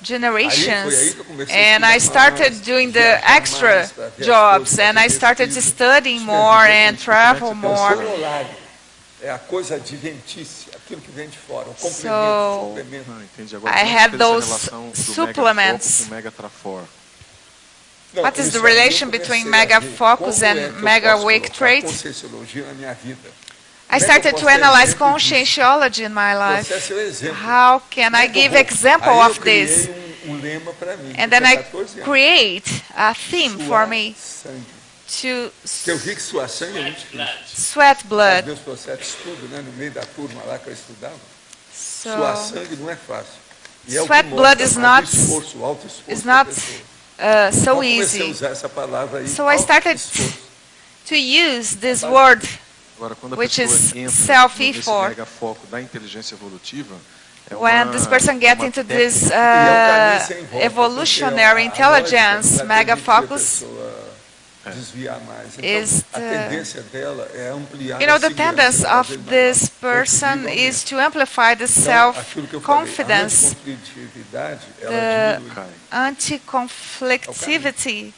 generations, and I started doing the extra jobs, and I started studying more and travel more. So I had those supplements. What is the relation between mega focus and mega wake traits? I started to analyze conscientiology in my life. How can I give example of this? And then I create a theme for me to sweat blood. So sweat blood is not so easy. So I started to use this word, which is self-effort. When this person gets into this evolutionary intelligence, mega focus, is the tendency of this person is to amplify the self-confidence, the anti-conflictivity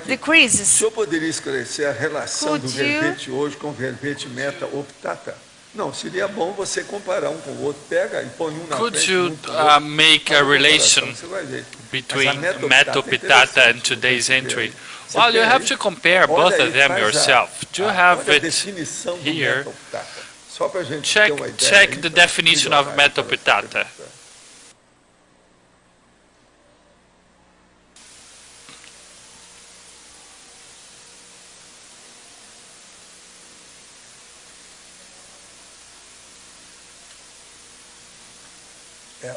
decreases. Se eu poderia esclarecer a relação do verbete hoje com o verbete meta optata? Não, seria bom você comparar com o outro. Pega e põe na Could frente. you make a relation between meta optata and today's entry? Well, you have to compare both of them yourself. Do you have it here? Check the definition of meta optata.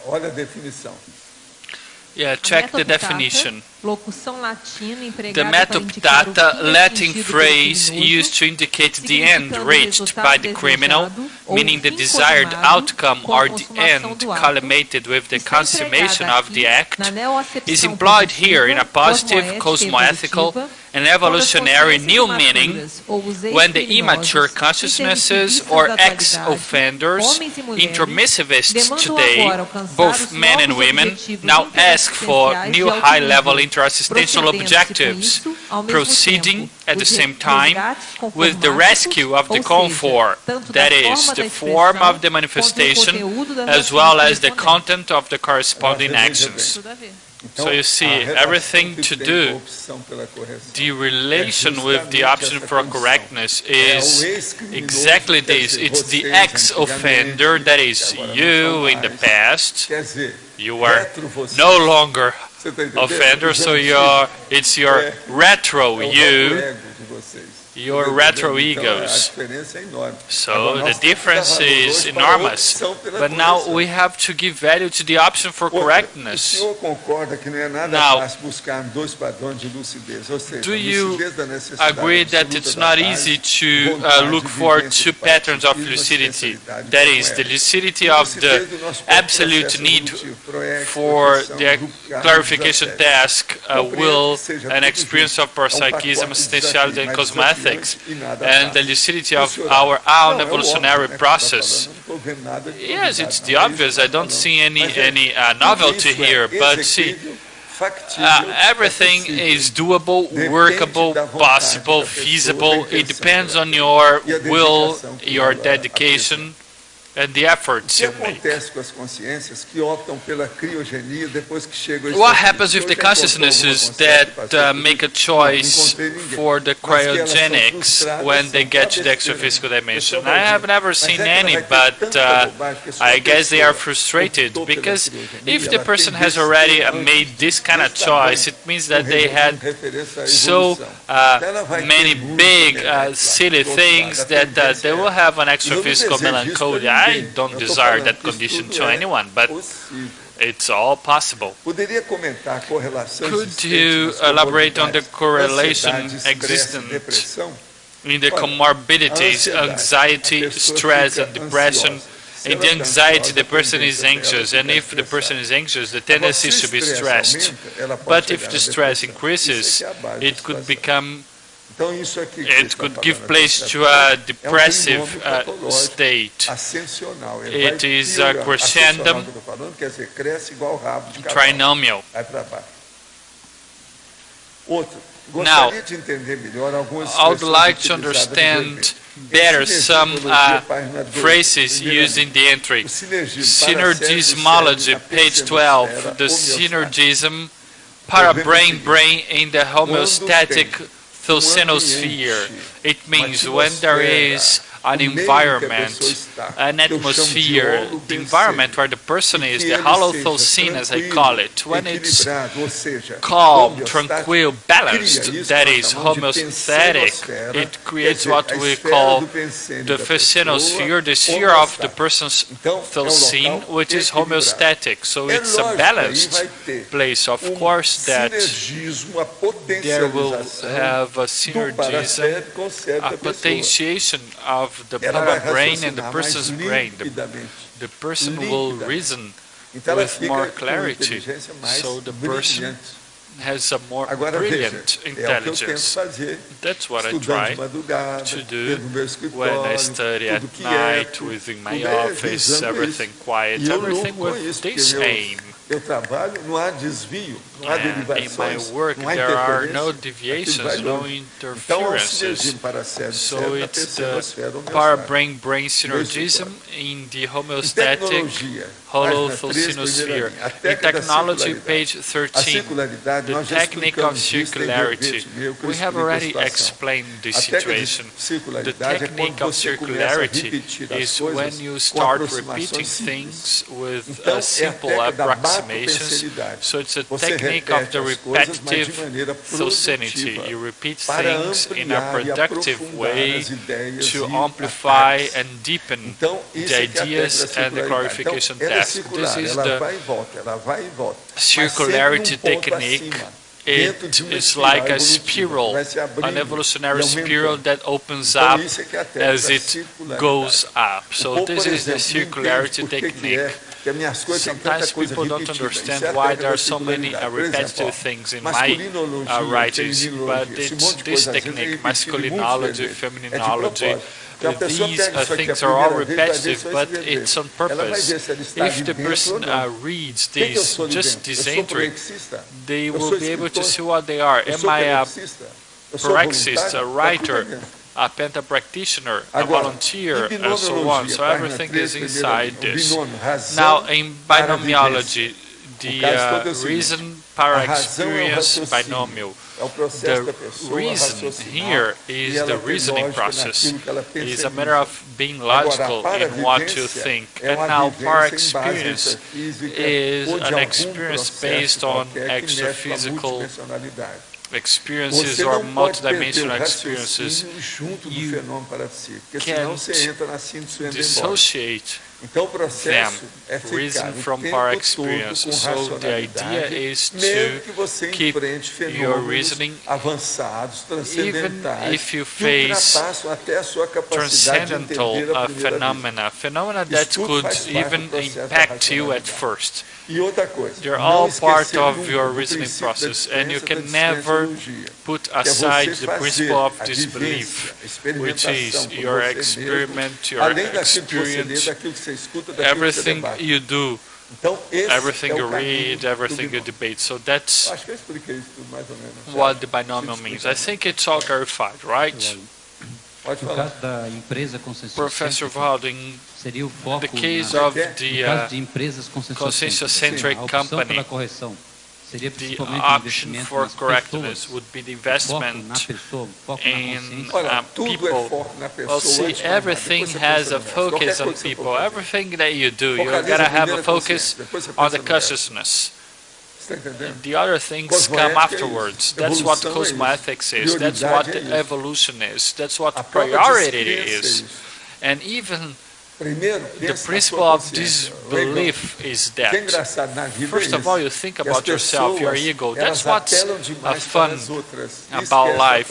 Olha a definição. Yeah, check the definition. Locução latina The meta optata, Latin phrase used to indicate the end reached by the criminal, meaning the desired outcome or the end culminated with the consummation of the act, is employed here in a positive, cosmoethical, and evolutionary new meaning when the immature consciousnesses or ex-offenders, intermissivists today, both men and women, now ask for new high-level interassistentional objectives, proceeding at the same time with the rescue of the confront, that is, the form of the manifestation as well as the content of the corresponding actions. So you see, everything to do, the relation with the option for correctness is exactly this. It's the ex-offender, that is you in the past. You are no longer offender, so it's your retro you, your retro egos. So the difference is enormous. But now we have to give value to the option for correctness. Now, do you agree that it's not easy to look for two patterns of lucidity? That is, the lucidity of the absolute need for the clarification task, will, and experience of parapsychism, essentiality, and cosmoethics, and the lucidity of our own evolutionary process. Yes, it's the obvious. I don't see any novelty here, but see, everything is doable, workable, possible, feasible. It depends on your will, your dedication, and the efforts you make. What happens with the consciousnesses that make a choice for the cryogenics when they get to the extraphysical dimension? I have never seen any, but I guess they are frustrated, because if the person has already made this kind of choice, it means that they had so many big, silly things that they will have an extraphysical melancholy. I don't desire that condition to anyone, but it's all possible. Could you elaborate on the correlation existent in the comorbidities, anxiety, stress, and depression? In the anxiety, the person is anxious, and if the person is anxious, the tendency is to be stressed. But if the stress increases, it could give place to a depressive state. It is a crescendum trinomial. Now, I would like to understand better some phrases used in the entry. Synergismology, page 12. The synergism, para-brain-brain in the homeostatic self-sphere. It means when there is an environment, an atmosphere, the environment where the person is, the hollow self-scene as I call it, when it's calm, tranquil, balanced, that is homeostatic, it creates what we call the phenosphere, the sphere of the person's self-scene, which is homeostatic. So it's a balanced place. Of course that there will have a synergism, a potentiation of the para-brain and the person's brain. The person will reason with more clarity. So the person has a more brilliant intelligence. That's what I try to do when I study at night within my office, everything quiet, everything with this aim. In my work, there are no deviations, no interferences. So it's the power-brain-brain synergism in the homeostatic hollow thylsinosphere. In technology, page 13, the technique of circularity. We have already explained this situation. The technique of circularity is when you start repeating things with a simple approximation. So it's a technique of the repetitive thylsinity. You repeat things in a productive way to amplify and deepen the ideas and the clarification task. This is the circularity technique. It is like a spiral, an evolutionary spiral that opens up as it goes up. So this is the circularity technique. Sometimes people don't understand why there are so many repetitive things in my writings, but it's this technique, masculinology, feminology. These things are all repetitive, but it's on purpose. If the person reads this, just this entry, they will be able to see what they are. Am I a praxist, a writer, a penta practitioner, a volunteer, and so on? So everything is inside this. Now, in binomiology, the reason para experience binomial. The reason here is the reasoning process. It is a matter of being logical in what you think. And now para experience is an experience based on extraphysical experiences or multidimensional experiences. You can't dissociate them, reason from para experience. So the idea is to keep your reasoning, even if you face transcendental phenomena that could even impact you at first. They're all part of your reasoning process, and you can never put aside the principle of disbelief, which is your experiment, your experience, everything you do, everything you read, everything you debate. So that's what the binomial means. I think it's all clarified, right? Professor Waldo, in the case of the conscience-centric company, the option for correctness would be the investment in people. Well, see, everything has a focus on people. Everything that you do, you're going to have a focus on the consciousness. The other things come afterwards. That's what cosmoethics is. That's what evolution is. That's what priority is. And even the principle of disbelief is that. First of all, you think about yourself, your ego. That's what's fun about life,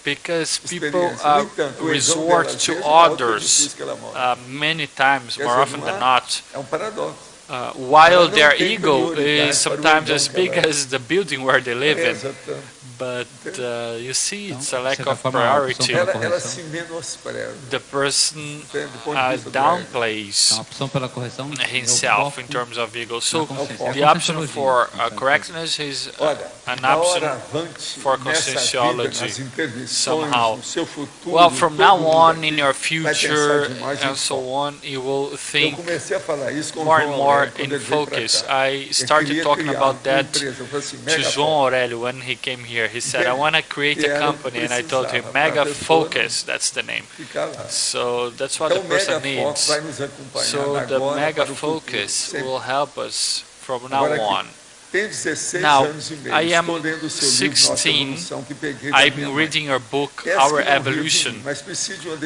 because people resort to others many times, more often than not. While their ego is sometimes as big as the building where they live in. But you see, it's a lack of priority. The person downplays himself in terms of ego. So the option for correctness is an option for conscientiology somehow. Well, from now on, in your future and so on, you will think more and more in focus. I started talking about that to João Aurélio when he came here. He said, I want to create a company, and I told him, Mega Focus, that's the name. So that's what the person needs. So the Mega Focus will help us from now on. Now, I am 16. I've been reading your book, Our Evolution.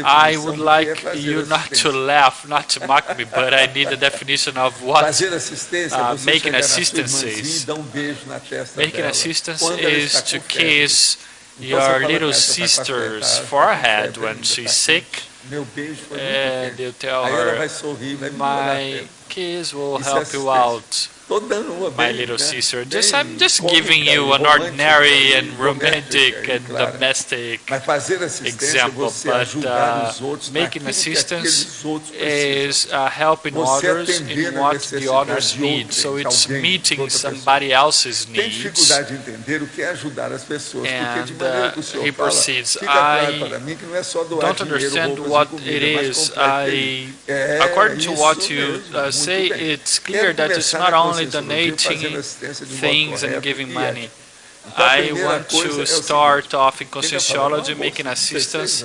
I would like you not to laugh, not to mock me, but I need a definition of what making assistance is. Making assistance is to kiss your little sister's forehead when she's sick, and you tell her, my kiss will help you out. my little sister. I'm just giving you an ordinary and romantic and domestic example, but making assistance is helping others in what the others need. So it's meeting somebody else's needs. And he proceeds, I don't understand what it is. According to what you say, it's clear that it's not only donating things and giving money. I want to start off in conscientiology, making assistance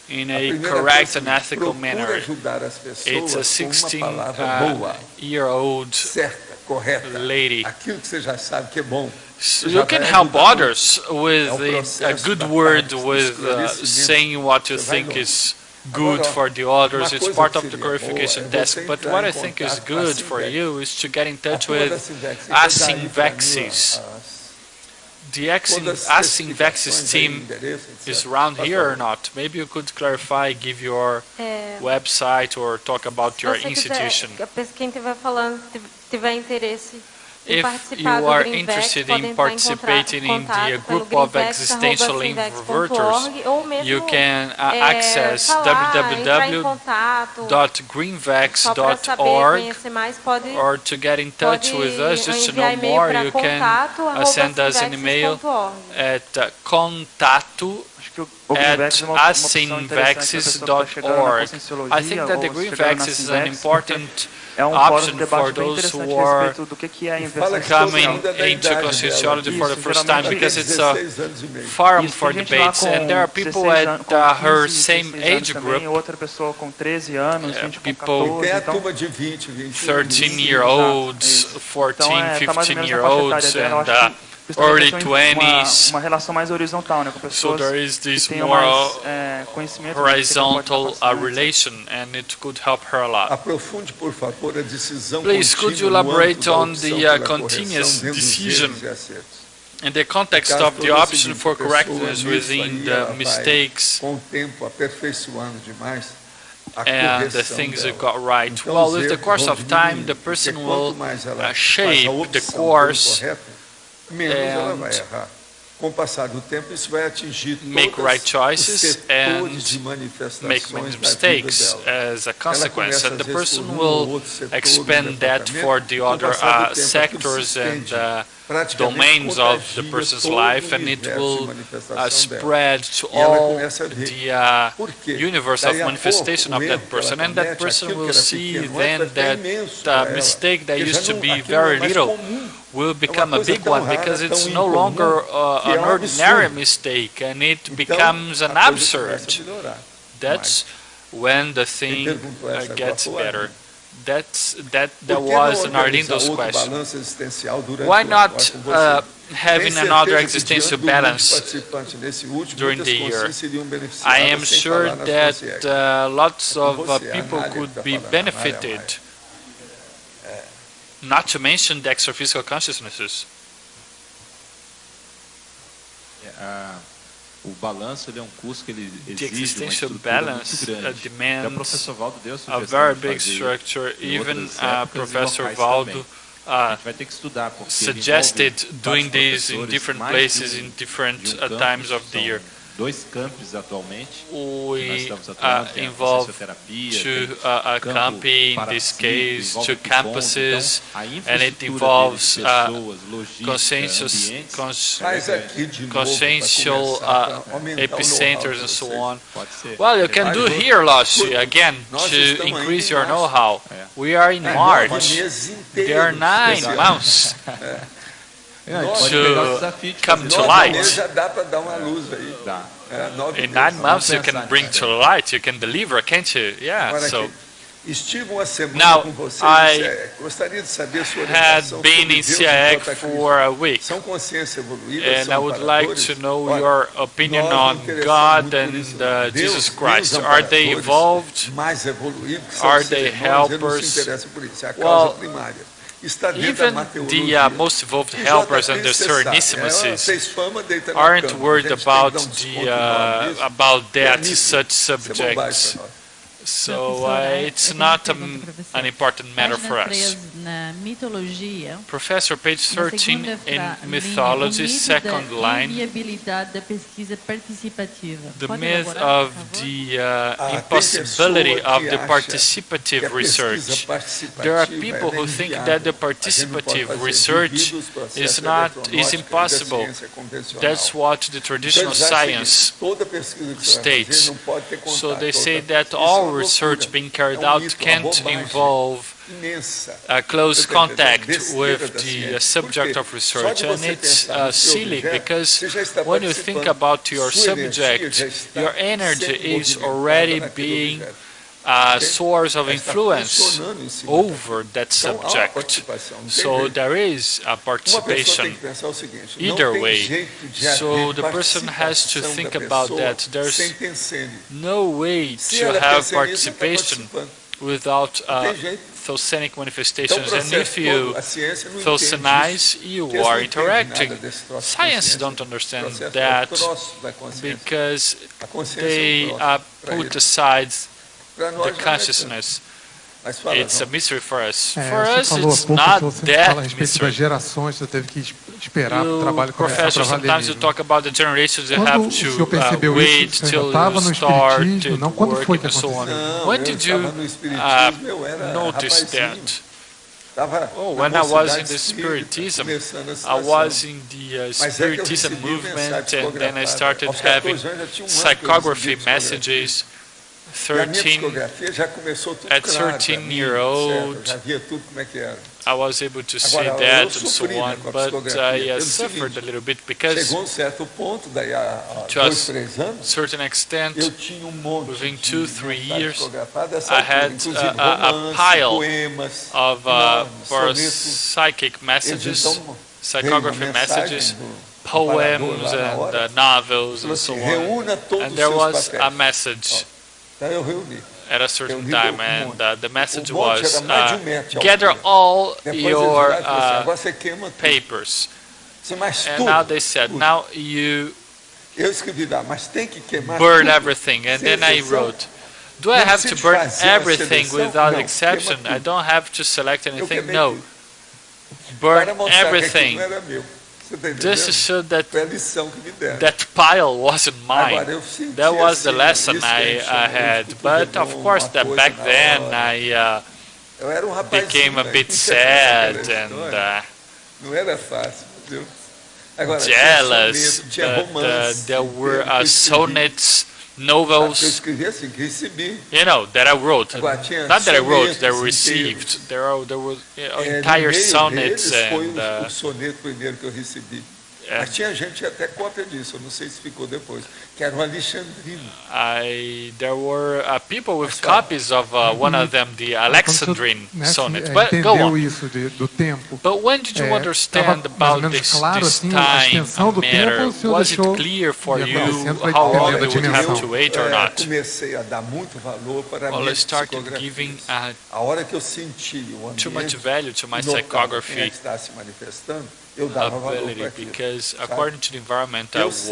in a correct and ethical manner. It's a 16-year-old lady. So you can help others with a good word, with saying what you think is good for the others. It's part of the glorification task. But what I think is good for you is to get in touch with harassing vexes. The harassing vexes team is around here or not? Maybe you could clarify, give your website or talk about your institution. If you are interested in participating in the group of existential inverters, you can access www.greenvex.org, or to get in touch with us, just to know more, you can send us an email at contato@harassingvexes.org. I think that the Greenvex is an important option for those who are coming into conscientiology for the first time, because it's a forum for debates, and there are people at her same age group, people 13-year-olds, 14, 15-year-olds, and early 20s. So there is this more horizontal relation, and it could help her a lot. Please, could you elaborate on the continuous decision in the context of the option for correctness within the mistakes and the things you got right? Well, with the course of time, the person will shape the course and make right choices and make many mistakes as a consequence, and the person will expand that for the other sectors and domains of the person's life, and it will spread to all the universe of manifestation of that person, and that person will see then that the mistake that used to be very little will become a big one, because it's no longer an ordinary mistake, and it becomes an absurd. That's when the thing gets better. That was Nardindo's question. Why not having another existential balance during the year? I am sure that lots of people could be benefited, not to mention the extraphysical consciousnesses. The existential balance demands a very big structure. Even Professor Waldo suggested doing this in different places in different times of the year. We involve two campi, in this case, two campuses, and it involves consciential epicenters and so on. Well, you can do here, Lashi, again, to increase your know-how. We are in March. There are 9 months to come to light. In 9 months you can bring to light, you can deliver, can't you? Yeah, so now I had been in CIEC for a week, and I would like to know your opinion on God and Jesus Christ. Are they evolved? Are they helpers? Well, even the most evolved helpers and the Serenissimuses aren't worried about such subjects. So it's not an important matter for us. Professor, page 13 in mythology, second line, the myth of the impossibility of the participative research. There are people who think that the participative research is impossible. That's what the traditional science states. So they say that all research being carried out can't involve close contact with the subject of research, and it's silly, because when you think about your subject, your energy is already being a source of influence over that subject. So there is a participation either way. So the person has to think about that. There's no way to have participation without Thosenic manifestations, and if you Thosenize, you are interacting. Science don't understand that because they put aside the consciousness. It's a mystery for us. For us, it's not that mystery. Professor, sometimes you talk about the generations that have to wait till you start working and so on. When did you notice that? Oh, when I was in the Spiritism, I was in the Spiritism movement, and then I started having psychography messages. At 13-year-old, I was able to see that and so on, but I suffered a little bit because to a certain extent, within 2-3 years, I had a pile of parapsychic messages, psychography messages, poems and novels and so on, and there was a message at a certain time, and the message was gather all your papers. And now they said, now you burn everything. And then I wrote, do I have to burn everything without exception? I don't have to select anything? No. Burn everything. Just to show that that pile wasn't mine. That was the lesson I had. But of course, that back then I became a bit sad and jealous. But there were sonnets, novels, you know, that I wrote. Not that I wrote, that I received. There were entire sonnets and Mas tinha gente até cópia disso, eu não sei se ficou depois, que era o alexandrino. There were people with copies of one of them, the Alexandrine sonnet. But go on. But when did you understand about this time matter? Was it clear for you how long you would have to wait or not? Well, I started giving too much value to my psychography ability, because according to the environment I was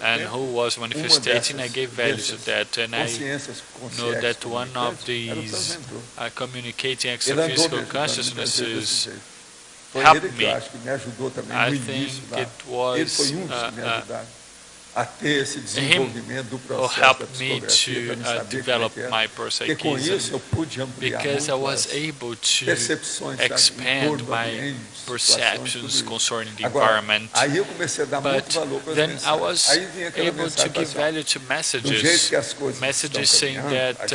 and who was manifesting, I gave value to that, and I know that one of these communicating extraphysical consciousnesses helped me. I think it was him who helped me to develop my parapsychism, because I was able to expand my perceptions concerning the environment. But then I was able to give value to messages saying that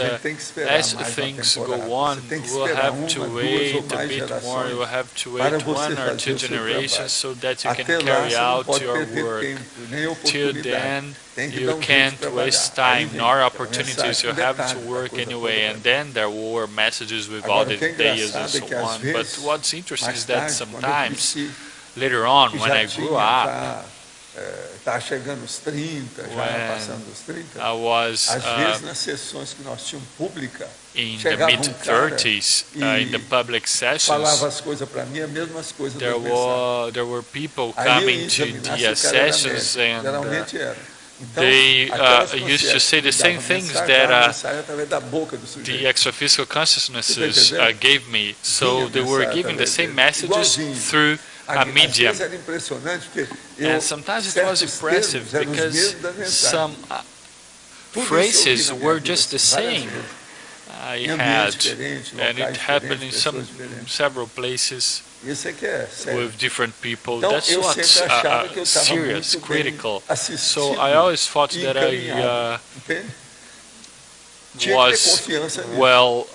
as things go on, we'll have to wait a bit more, we'll have to wait 1 or 2 generations so that you can carry out your work. Till then, you can't waste time nor opportunities, you have to work anyway. And then there were messages with all the details and so on. But what's interesting is that sometimes, later on, when I grew up, when I was in the mid-30s, in the public sessions, there were people coming to the sessions, and they used to say the same things that the extraphysical consciousnesses gave me. So they were giving the same messages through a medium. And sometimes it was impressive because some phrases were just the same I had, and it happened in several places with different people. That's what's serious, critical. So I always thought that I was well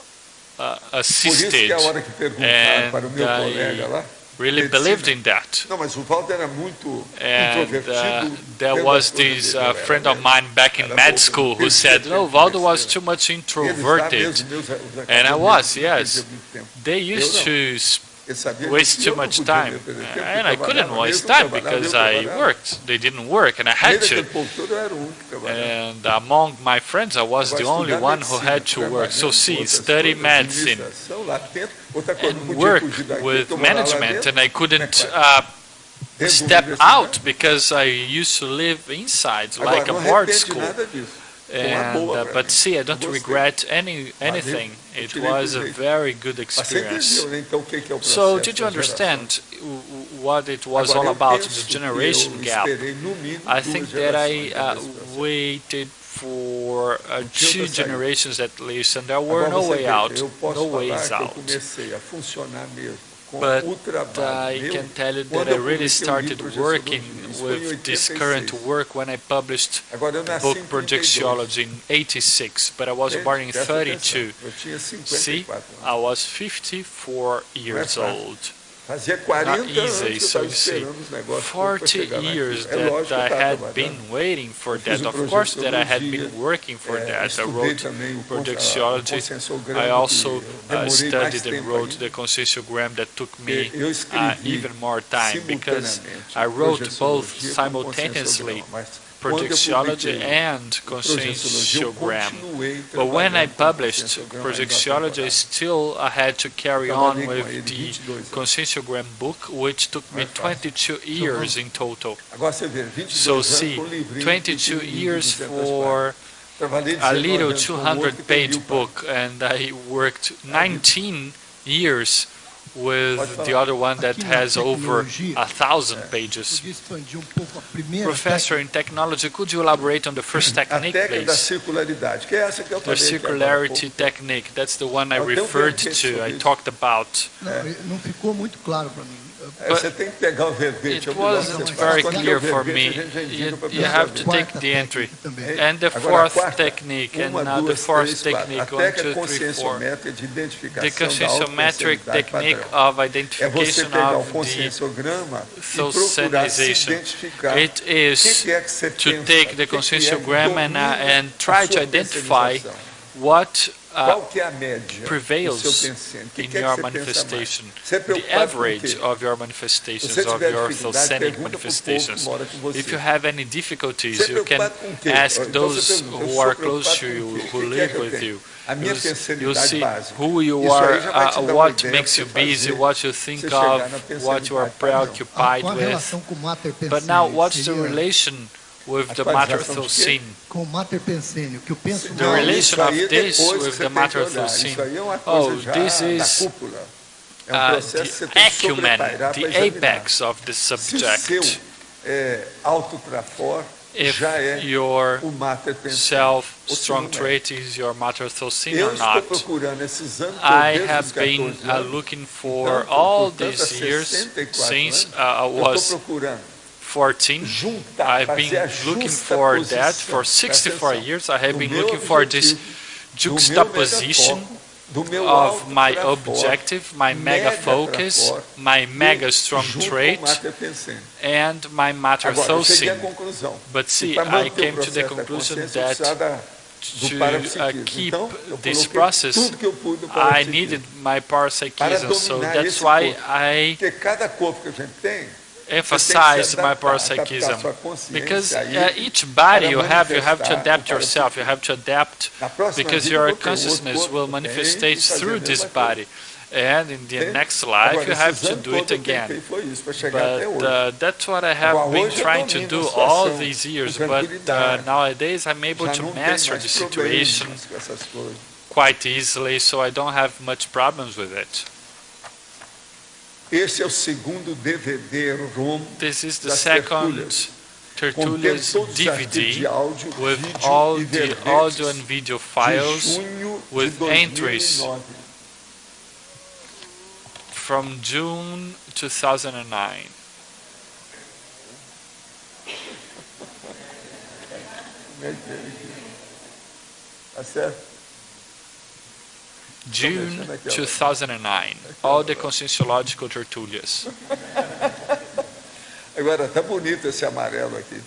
assisted, and I really believed in that. And there was this friend of mine back in med school who said, no, Waldo was too much introverted. And I was, yes. They used to waste too much time, and I couldn't waste time because I worked. They didn't work, and I had to. And among my friends, I was the only one who had to work. So see, study medicine and work with management, and I couldn't step out because I used to live inside like a board school. And, but see, I don't regret anything. It was a very good experience. So did you understand what it was all about, the generation gap? I think that I waited for 2 generations at least, and there were no way out, no ways out. But I can tell you that I really started working with this current work when I published the book Projectiology in '86, but I was born in '32. See, I was 54 years old. Not easy, so you see, 40 years that I had been waiting for that. Of course that I had been working for that. I wrote Projectiology. I also studied and wrote the consciousiogram that took me even more time, because I wrote both simultaneously, Projectiology and consciosiogram. But when I published Projectiology, I had to carry on with the consciosiogram book, which took me 22 years in total. So see, 22 years for a little 200-page book, and I worked 19 years with the other one that has over 1,000 pages. Professor, in technology, could you elaborate on the first technique, please? The circularity technique, that's the one I referred to, I talked about. But it wasn't very clear for me. You have to take the entry. And the fourth technique, and now the fourth technique, 1, 2, 3, 4. The consciometric technique of identification of the socialization. It is to take the consciosiogram and try to identify what prevails in your manifestation, the average of your manifestations, of your orthocenic manifestations. If you have any difficulties, you can ask those who are close to you, who live with you. You'll see who you are, what makes you busy, what you think of, what you are preoccupied with. But now, what's the relation with the matter-thought-scene? The relation of this with the matter-thought-scene. Oh, this is the acumen, the apex of the subject. If your self-strong trait is your matter-thought-scene or not. I have been looking for all these years, since I was 14. I've been looking for that for 64 years. I have been looking for this juxtaposition of my objective, my mega focus, my mega strong trait, and my matter-thought-scene. But see, I came to the conclusion that to keep this process, I needed my parapsychism. So that's why I emphasize my parapsychism, because each body you have to adapt yourself. You have to adapt because your consciousness will manifest through this body. and in the next life you have to do it again. But that's what I have been trying to do all these years, but nowadays I'm able to master the situation quite easily, so I don't have much problems with it. Esse é o segundo DVD ROM. This is the second Tertulia's DVD with all the audio and video files with entries from June 2009. June 2009, all the conscienciological tertulias. Agora tá bonito esse amarelo aqui.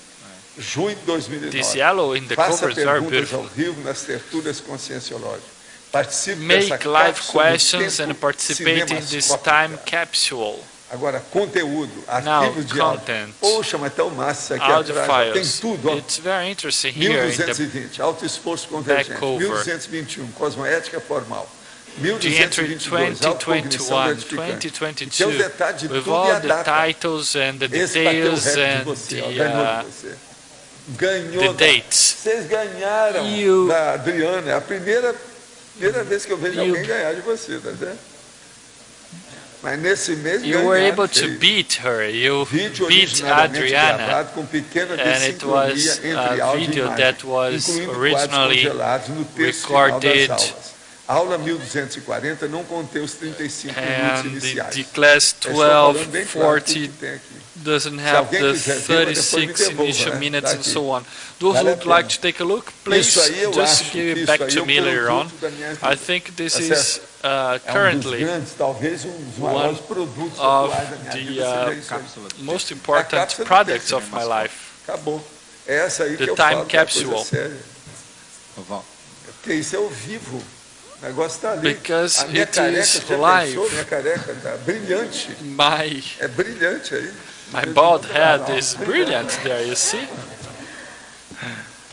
Junho de 2009. This yellow in the cover is very beautiful. Ao vivo nas tertulias conscienciológicas. Participe Make live questions and participate in this time capsule. Agora, conteúdo, Now, arquivo de content. áudio. Poxa, mas tão massa aqui Audio atrás. Tem files. tudo, ó. It's very interesting here in the 1220, alto esforço convergente. back cover. 1221, cosmoética formal. The entry 2021, 2022, with all the titles and the details and the dates. Vocês ganharam da Adriana. É a primeira vez que eu vejo alguém ganhar de você, tá vendo? Mas nesse mês you were able to beat her. You beat Adriana, and it was a video that was originally recorded. Aula 1240 não contém os 35 minutos iniciais. The class 1240 doesn't have the 36 initial minutes and so on. Those who would like to take a look, please just give it back to me later on. I think this is currently one of the most important products of my life. The time capsule. Porque isso é ao vivo. O negócio está ali. Because a minha it careca, is você live. pensou? Minha careca está brilhante. É brilhante aí. My bald head is brilliant there, you see?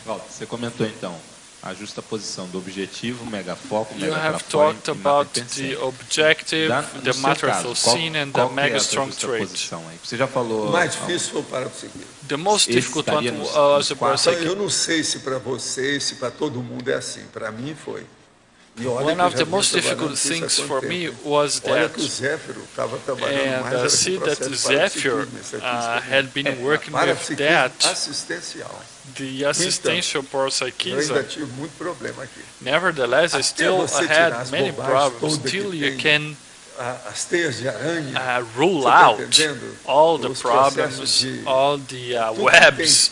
Waldo, você comentou então a justaposição do objetivo, megafoco, you have talked about the objective, the matter-full scene, and the mega-strong trait. Você já falou. O mais difícil foi o parapsiquismo. The most difficult one was the parapsychism. Eu não sei se para você, se para todo mundo é assim. Para mim foi. One of the most difficult things for me was that, and I see that Zephyr had been working with that, the assistential parapsychism. Nevertheless, I still had many problems. Still, you can rule out all the problems, all the webs,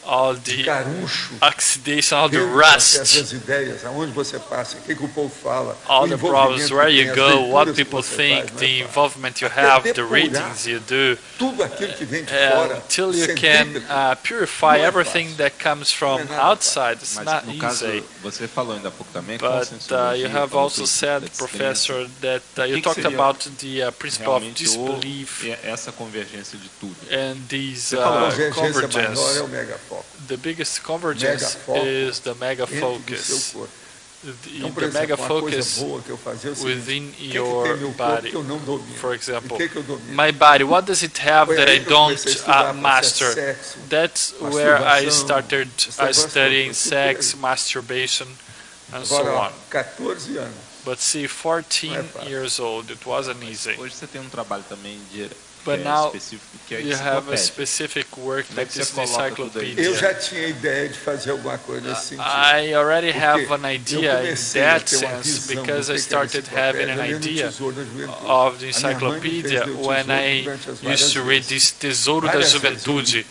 all the oxidation, all the rust, all the problems, where you go, what people think, the involvement you have, the readings you do, until you can purify everything that comes from outside. It's not easy. But you have also said, Professor, that you talked about the principle of disbelief and these convergence. The biggest convergence is the mega focus. The mega focus within your body. For example, my body, what does it have that I don't master? That's where I started studying sex, masturbation, and so on. But see, 14 years old, it wasn't easy. But now you have a specific work that is an encyclopedia. I already have an idea in that sense because I started having an idea of the encyclopedia when I used to read this Tesouro da Juventude,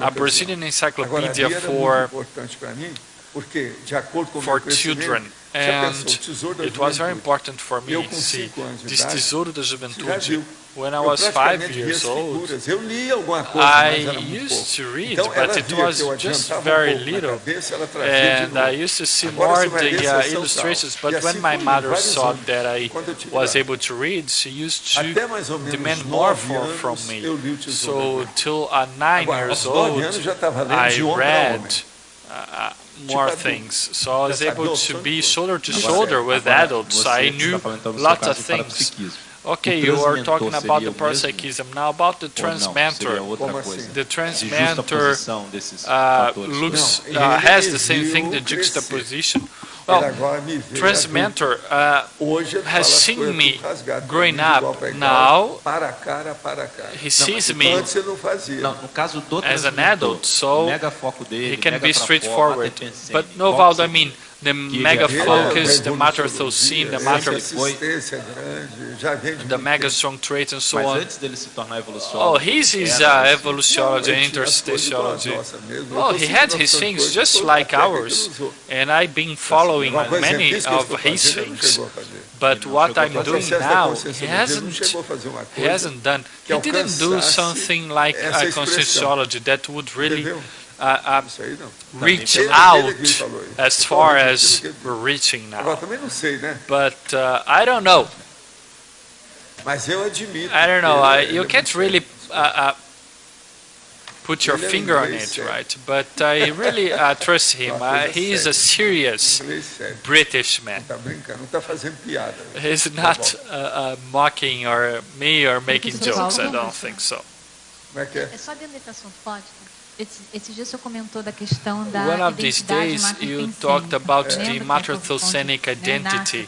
a Brazilian encyclopedia for children. And it was very important for me. See, this Tesouro da Juventude, when I was 5 years old, I used to read, but it was just very little, and I used to see more the illustrations. But when my mother saw that I was able to read, she used to demand more from me. So till 9 years old, I read more things. So I was able to be shoulder to shoulder with adults. I knew lots of things. Okay, you are talking about the parapsychism. Now about the transmentor. The transmentor has the same thing, the juxtaposition. Well, transmentor has seen me growing up. Now he sees me as an adult, so he can be straightforward. But no, Waldo, I mean, the mega focus, the matter-thocene, the mega strong traits and so on. Oh, his evolutionology and interstitiology. Oh, he had his things just like ours, and I've been following many of his things. But what I'm doing now, he hasn't done. He didn't do something like constitutiology that would really reach out as far as we're reaching now. But I don't know. I don't know. You can't really put your finger on it, right? But I really trust him. He is a serious British man. He's not mocking me or making jokes. I don't think so. One of these days you talked about the matter-thocenic identity,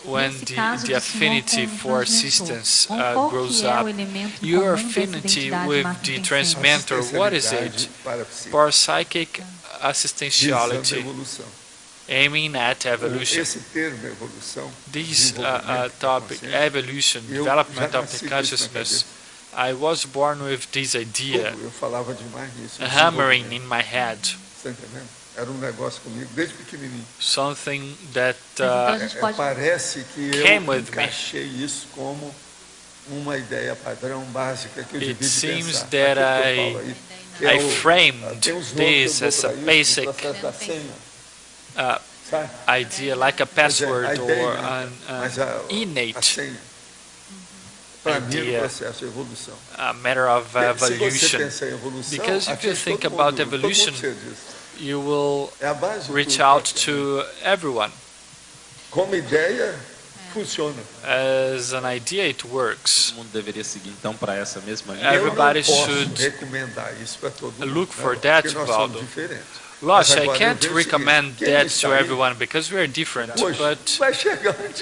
when the affinity for assistance grows up. Your affinity with the transmentor, what is it? Parapsychic assistentiality, aiming at evolution. This topic, evolution, development of the consciousness, I was born with this idea hammering in my head. Something that came with me. It seems that I framed this as a basic idea, like a password or an innate idea, a matter of evolution. Because if you think about evolution, you will reach out to everyone. As an idea, it works. Everybody should look for that, Waldo. Losh, I can't recommend that to everyone because we are different, but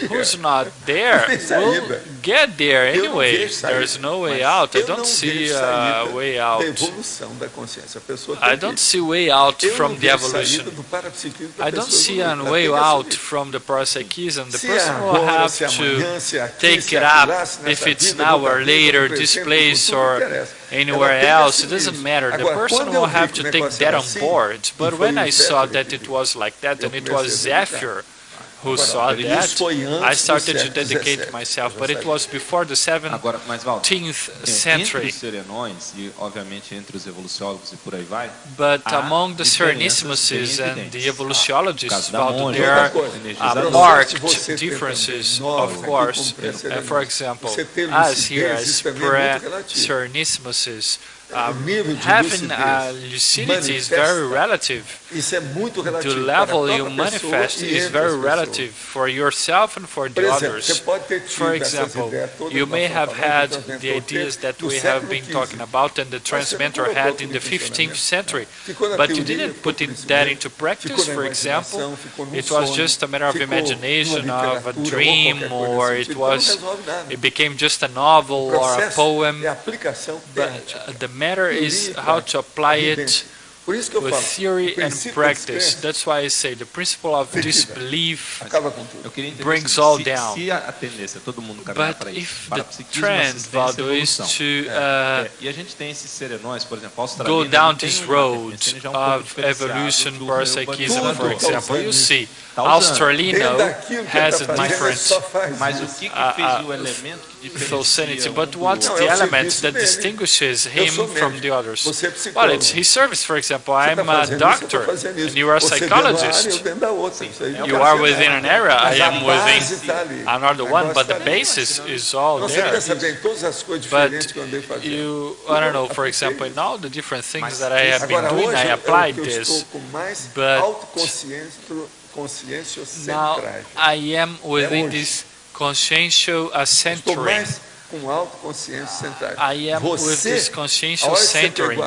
who's not there will get there anyway. There's no way out. I don't see a way out. I don't see a way out from the evolution. I don't see a way out from the parapsychism. The person will have to take it up, if it's now or later, this place or anywhere else. It doesn't matter. The person will have to take that on board. But when I saw that it was like that, and it was Zephyr who saw that, I started to dedicate myself. But it was before the 17th century. But among the Serenissimuses and the evolutiologists, there are marked differences, of course. For example, us here as pre-Serenissimuses, having lucidity is very relative. The level you manifest is very relative for yourself and for the others. For example, you may have had the ideas that we have been talking about and the transmentor had in the 15th century, but you didn't put that into practice, for example. It was just a matter of imagination, of a dream, or it became just a novel or a poem. But the matter is how to apply it with theory and practice. That's why I say the principle of disbelief brings all down. But if the trend, Waldo, is to go down this road of evolution, parapsychism, for example, you see, Australino has a different sanity, but what's the element that distinguishes him from the others? Well, it's his service, for example. I'm a doctor, and you are a psychologist. You are within an area, I am within another one, but the basis is all there. But you, I don't know, for example, in all the different things that I have been doing, I applied this, but now I am within this consciential centering. I am with this consciential centering.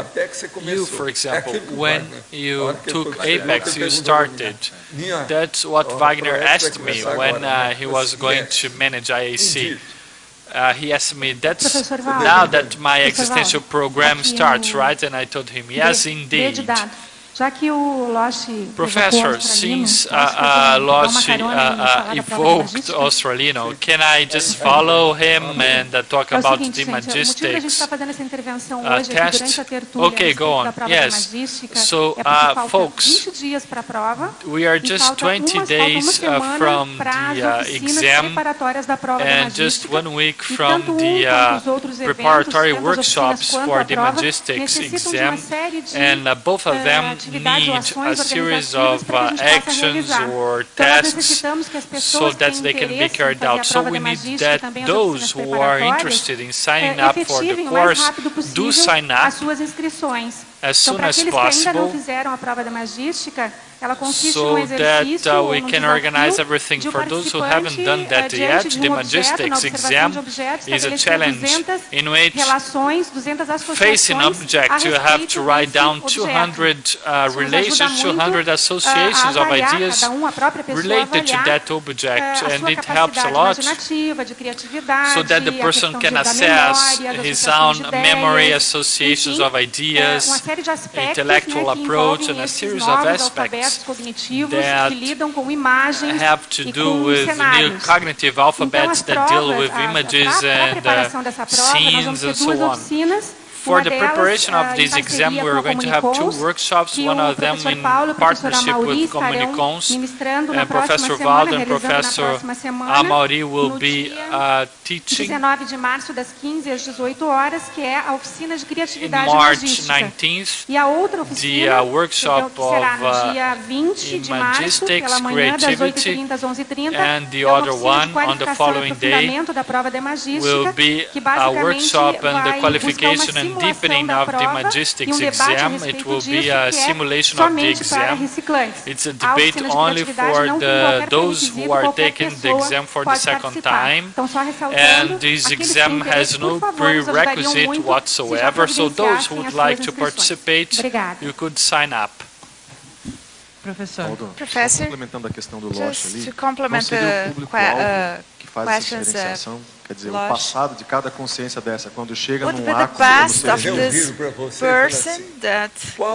You, for example, when you took Apex, you started. That's what Wagner asked me when he was going to manage IAC. He asked me, that's now that my existential program starts, right? And I told him, yes, indeed. Professor, since Loshi evoked Australiano, can I just follow him and talk about the magistics test? Okay, go on. Yes. So, folks, we are just 20 days from the exam and just 1 week from the preparatory workshops for the magistics exam, and both of them need a series of actions or tasks so that they can be carried out. So we need that those who are interested in signing up for the course do sign up as soon as possible, so that we can organize everything. For those who haven't done that yet, the magistics exam is a challenge in which, facing object, you have to write down 200 relations, 200 associations of ideas related to that object, and it helps a lot so that the person can assess his own memory, associations of ideas, intellectual approach, and a series of aspects that have to do with new cognitive alphabets that deal with images and scenes and so on. For the preparation of this exam, we're going to have 2 workshops, one of them in partnership with Comunicons, and Professor Waldo and Professor Amaury will be teaching. In March 19th, the workshop of Imagistics, Creativity, and the other one on the following day will be a workshop on the qualification and deepening of the magistics exam. It will be a simulation of the exam. It's a debate only for those who are taking the exam for the second time, and this exam has no prerequisite whatsoever, so those who would like to participate, you could sign up. Professor, Just to complement the questions quer dizer, o passado de cada consciência dessa, quando chega what num would the ato, past of this person that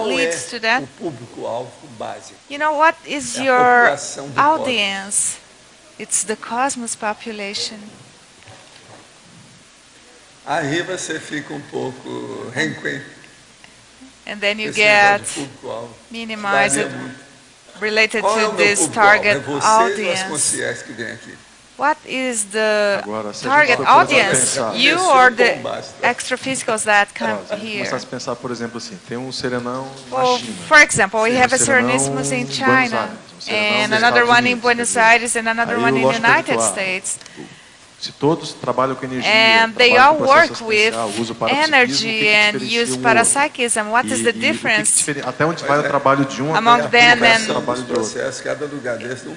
leads to that? You know, what is your audience? It's the cosmos population. Aí você fica pouco renque. And then you get minimized related to this target audience. What is the target audience? You or the extraphysicals that come here? Pensar, por exemplo, assim, tem serenão well, for example, we have a Serenismus in China, and another one in Buenos Aires, and another one in the United States. And they all work with energy and use parapsychism. What is the difference among them and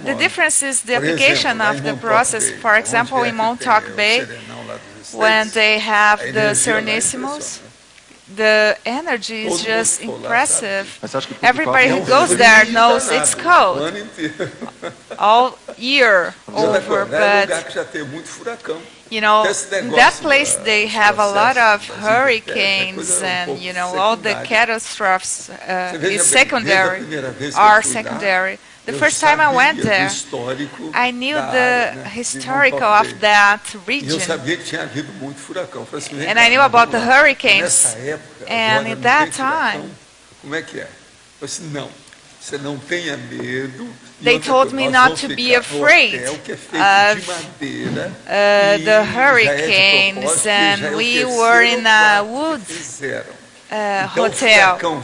the difference is the application of the process. For example, in Montauk Bay, when they have the Serenissimos, the energy is just impressive. Everybody who goes there knows it's cold all year over, but you know, in that place they have a lot of hurricanes, and you know, all the catastrophes are secondary. The first time I went there, I knew the historical of that region, and I knew about the hurricanes. And in that time, Você não tenha medo. They told me not to be afraid of the hurricanes, and we were in a woods hotel. So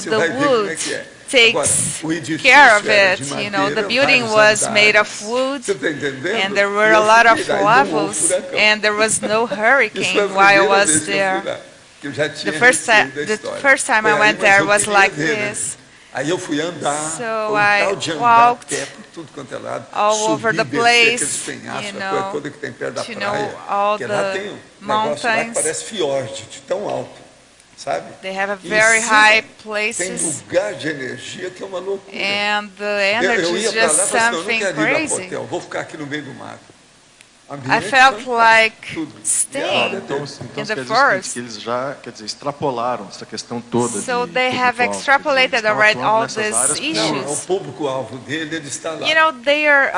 the wood takes care of it. You know, the building was made of wood, and there were a lot of levels, and there was no hurricane while I was there. The first time I went there was like this. Aí eu fui andar, so I walked tudo quanto é lado, all over the place, you know, to know all the mountains. Parece fiord, de tão alto, sabe? They have a very high places. Tem lugar de energia que é uma loucura. And the energy is just something crazy. Vou ficar aqui no meio do mato. I felt like staying in the forest. Eles já, quer dizer, extrapolaram essa questão toda. So they have extrapolated already all these issues. O público-alvo dele, ele está lá. You know, their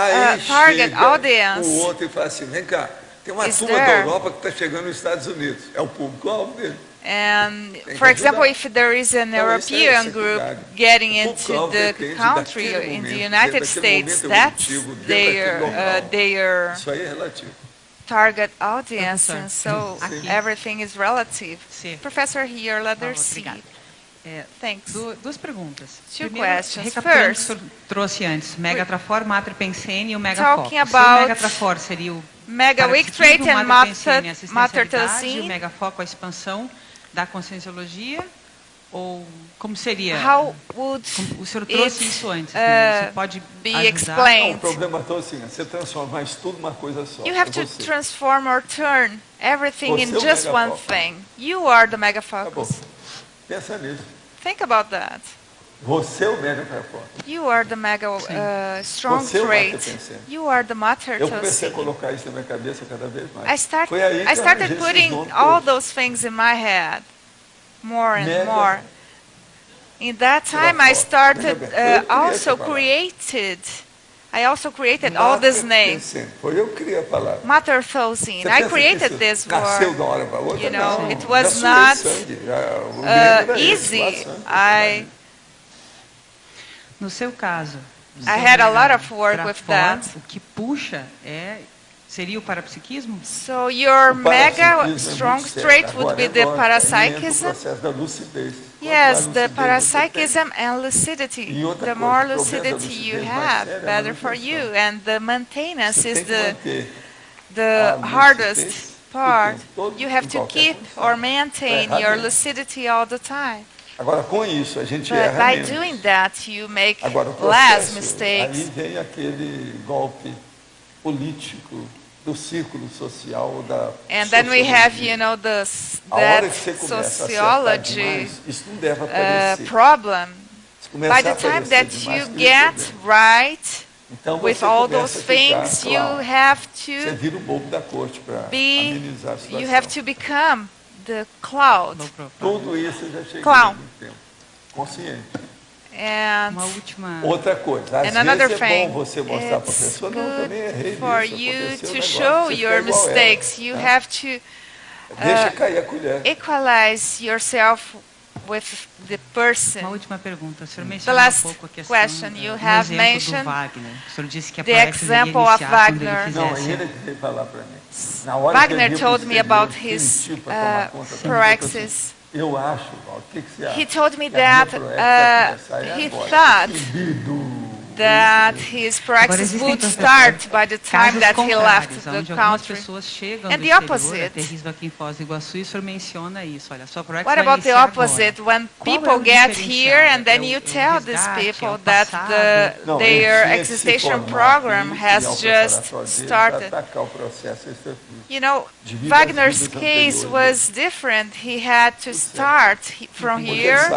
target audience o outro e fala assim, vem cá, tem uma turma da Europa que está chegando nos Estados Unidos. É o público-alvo dele. And, for example, if there is an European group getting into the country in the United States, that's their target audience, and so everything is relative. Professor here, letter C. Thanks. Duas perguntas. Two questions. Recapitulando o que o senhor trouxe antes, megatrafor, matripensene e o megafoco. Talking about o megatrafor seria o mega weak trait and matripensene, o megafoco a expansão da conscienciologia, ou como seria? How would o senhor trouxe isso antes, você pode be ajudar? explained? O problema todo assim, você transformar isso tudo numa coisa só. You have to transform or turn everything in just one thing. You are the megafocus. Pensa nisso. Think about that. Você é o megafocus. You are the mega strong trait. You are the matter. Eu comecei a colocar isso na minha cabeça cada vez mais. I started putting all those things in my head, more and more. In that time, I started I also created all these names. Foi eu que criei a palavra. Materthosine. I created this word. You know, it was not easy. No seu caso, I had a lot of work with that. O que puxa seria o parapsiquismo? So your mega strong trait would be the parapsychism. Yes, the parapsychism and lucidity. The more lucidity you have, better for you. And the maintenance is the hardest part. You have to keep or maintain your lucidity all the time. Agora, com isso, a gente erra by menos. Doing that, you make less mistakes. Aí vem aquele golpe político do círculo social da And then we have, you know, that sociology problem. By the time that you get right with all those things, you have to become the cloud. Tudo isso já chega clown. no tempo. Consciente. And outra coisa, às vezes é bom você mostrar para a pessoa, não, também errei for you to show your mistakes, you have to deixa cair a colher. Equalize yourself with the person. Uma última pergunta, o senhor mencionou pouco a questão you have mentioned Wagner. O senhor disse que a the example of Wagner. Não, ele veio falar para mim. Wagner told me about his praxis. Eu acho, o que você acha? He told me that he thought that his praxis would start by the time that he left the country. And the opposite. What about the opposite? When people get here and then you tell these people that their existential program has just started. You know, Wagner's case was different. He had to start from here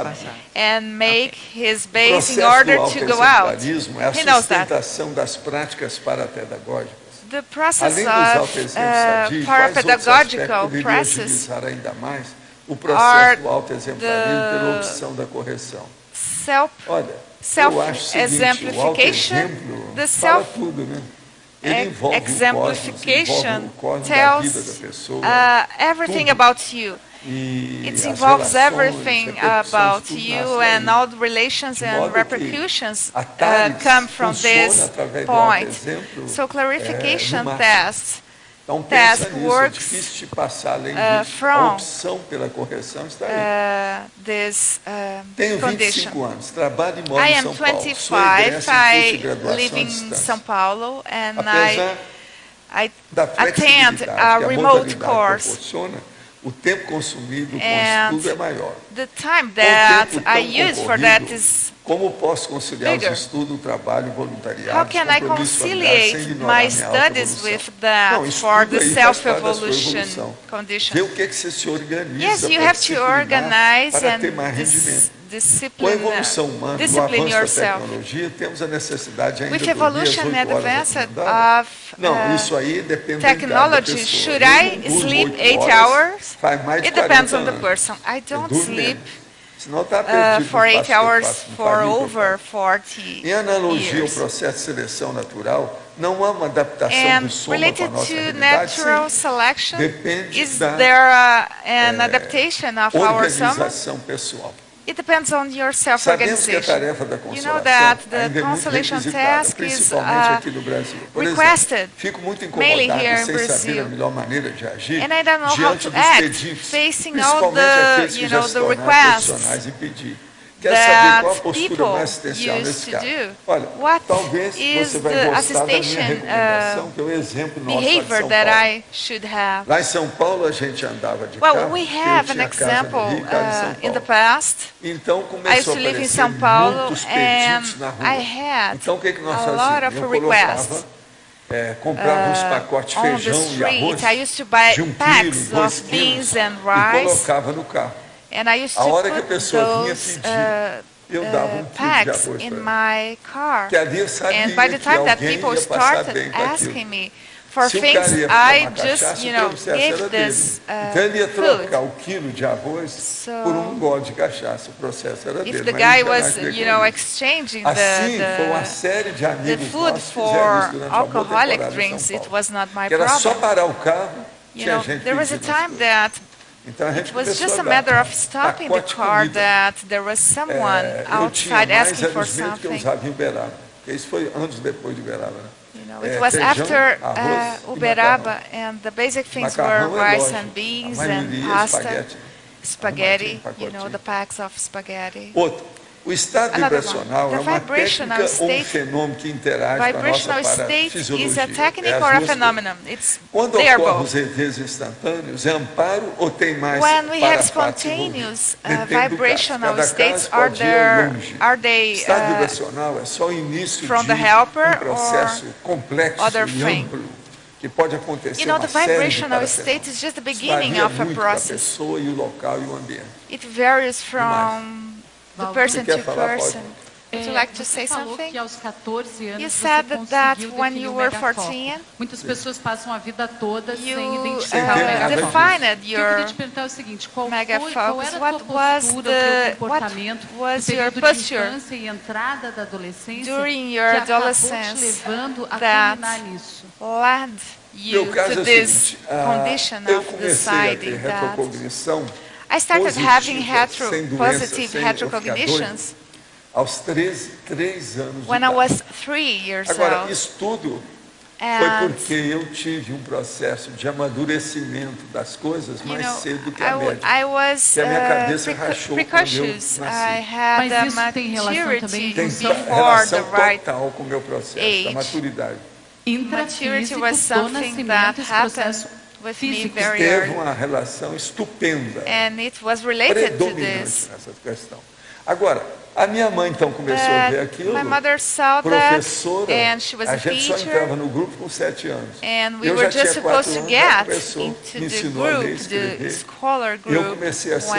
and make his base in order to go out. He knows that. Das práticas parapedagógicas. The process of parapedagogical process ainda mais o processo do autoexemplarismo pela opção da correção. Self-exemplification, the self-exemplification tells everything about you. It involves everything about you, and all the relations and repercussions come from this point. So clarification tests. Task works from this condition. I am 25, I live in São Paulo, and I attend a remote course. And the time that I use for that is bigger. How can I conciliate my studies with that for the self-evolution condition? Yes, you have to organize and discipline yourself. With evolution and advance of technology, should I sleep 8 hours? It depends on the person. I don't sleep for 8 hours for over 40 years. And related to natural selection, is there an adaptation of our soma? It depends on your self-organization. You know that the consolation task is requested mainly here in Brazil. And I don't know how to act facing all the, the requests that people used to do. What is the assistation behavior that I should have? Well, we have an example in the past. I used to live in São Paulo, and I had a lot of requests. On the street, I used to buy packs of beans and rice. And I used to put those packs in my car. And by the time that people started asking me for things, I just, gave this food. So if the guy was, exchanging the food for alcoholic drinks, it was not my problem. There was a time that it was just a matter of stopping the car that there was someone outside asking for something. It was after Uberaba, and the basic things were rice and beans and pasta, spaghetti, the packs of spaghetti. O estado vibracional é uma técnica ou um fenômeno que interage com a nossa parafisiologia. Quando ocorrem os EVs instantâneos, é amparo ou tem mais spontaneous vibrational states, are they estado vibracional é só o início de processo complexo e amplo que pode acontecer the vibrational state is just the beginning of a process. Pessoa e o local e o ambiente. It varies from the person to person. Would you like to say something? You said that when you were 14, muitas pessoas passam a vida toda sem you identificar defined your mega focus. What was your posture during your adolescence that led you to this condition of deciding that I started having positive heterocognitions when I was 3 years old. Agora, isso tudo foi porque eu tive processo de amadurecimento das coisas mais cedo que a média. I was precocious. I had a maturity before the right com o meu processo, da maturidade. Maturity was something that happened with me very teve early. uma relação estupenda, And it was related to this. nessa questão. Agora, a minha mãe então começou a ver aquilo. My mother saw professora, that, and she was a gente só teacher, entrava no grupo com 7 anos. And we eu were já just tinha supposed 4 to anos, get into the ensinou a ler, group, escrever, the scholar e eu group, comecei a ser